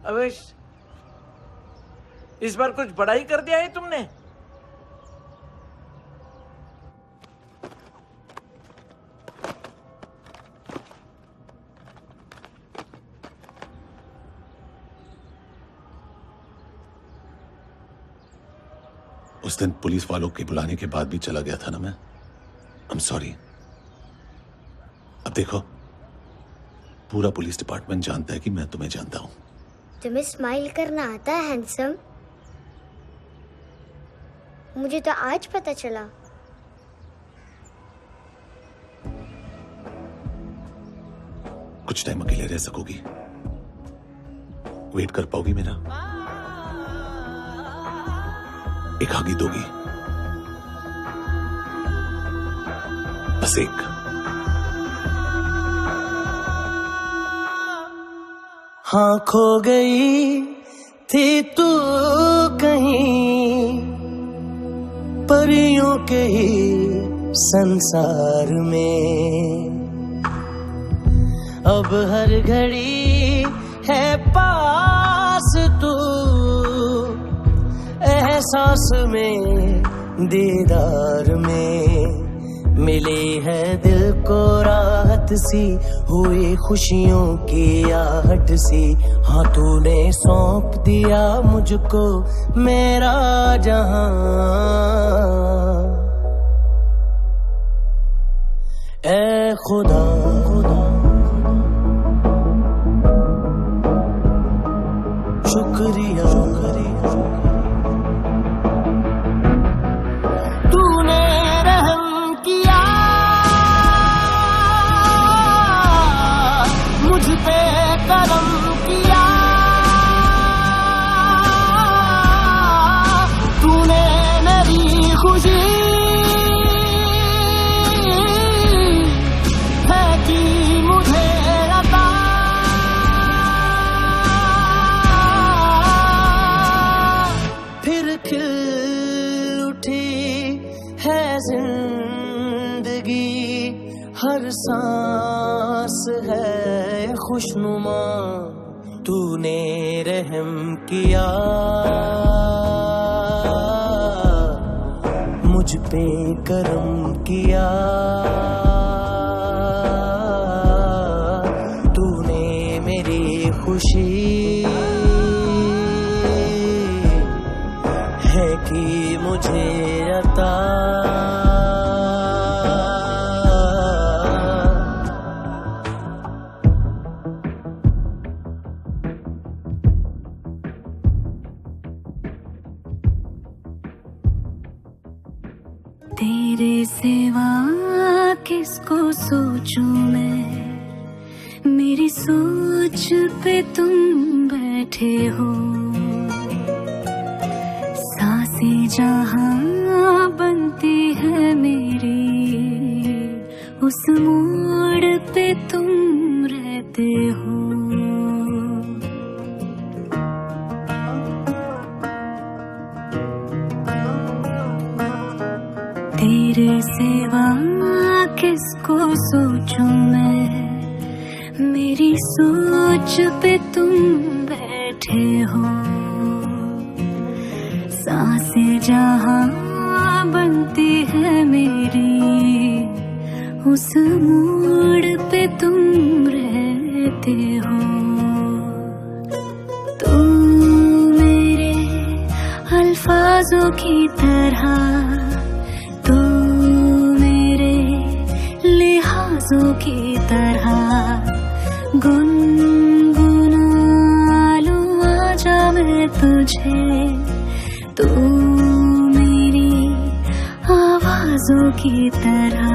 अवेश, इस बार कुछ बड़ा ही कर दिया है तुमने। उस दिन पुलिस वालों के बुलाने के बाद भी चला गया था ना मैं। I am sorry. अब देखो, पूरा पुलिस डिपार्टमेंट जानता है कि मैं तुम्हें जानता हूं। तुम्हें स्माइल करना आता है हैंडसम? मुझे तो आज पता चला। कुछ टाइम अकेले रह सकोगी? वेट कर पाओगी मेरा? एक आगी दोगी? बस एक। हाँ खो गई थी तू कहीं परियों के ही संसार में, अब हर घड़ी है पास तू, एहसास में दीदार में। मिली है दिल को राहत सी, हुई खुशियों की आहट सी। हाँ तूने सौंप दिया मुझको मेरा जहां, ए खुदा शुक्रिया। तूने रहम किया मुझ पे, करम किया। तूने मेरी खुशी है कि मुझे अता। फिर खिल उठी है जिंदगी, हर सांस है खुशनुमा। तूने रहम किया मुझ पे, करम किया। तूने मेरी खुशी है कि मुझे अता। किसको सोचूं मैं, मेरी सोच पे तुम बैठे हो। सांसें जहां बनती है मेरी, उस मोड़ पे तुम रहते हो। तेरे सिवा किसको सोचूं मैं, मेरी सोच पे तुम बैठे हो। सांसें जहां बनती है मेरी, उस मोड़ पे तुम रहते हो। तू मेरे अल्फाजों की तरह, तू मेरे लिहाजों की तरह, गुनगुना लूं आजा मैं तुझे। तू मेरी आवाजों की तरह,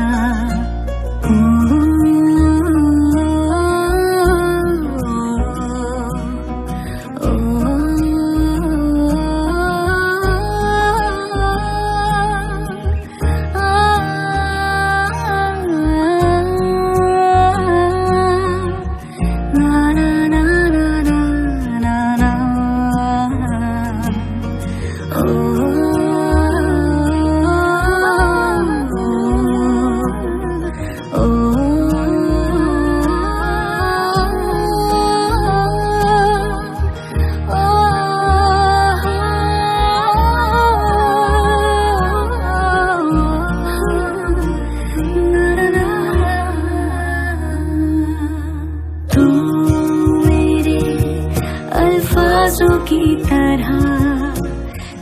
अल्फाजों की तरह,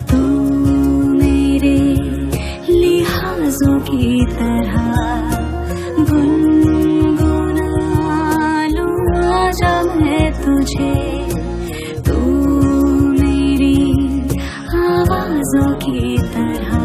तू मेरे लिहाजों की तरह, गुनगुना लूं आजा मैं तुझे। तू मेरी आवाजों की तरह।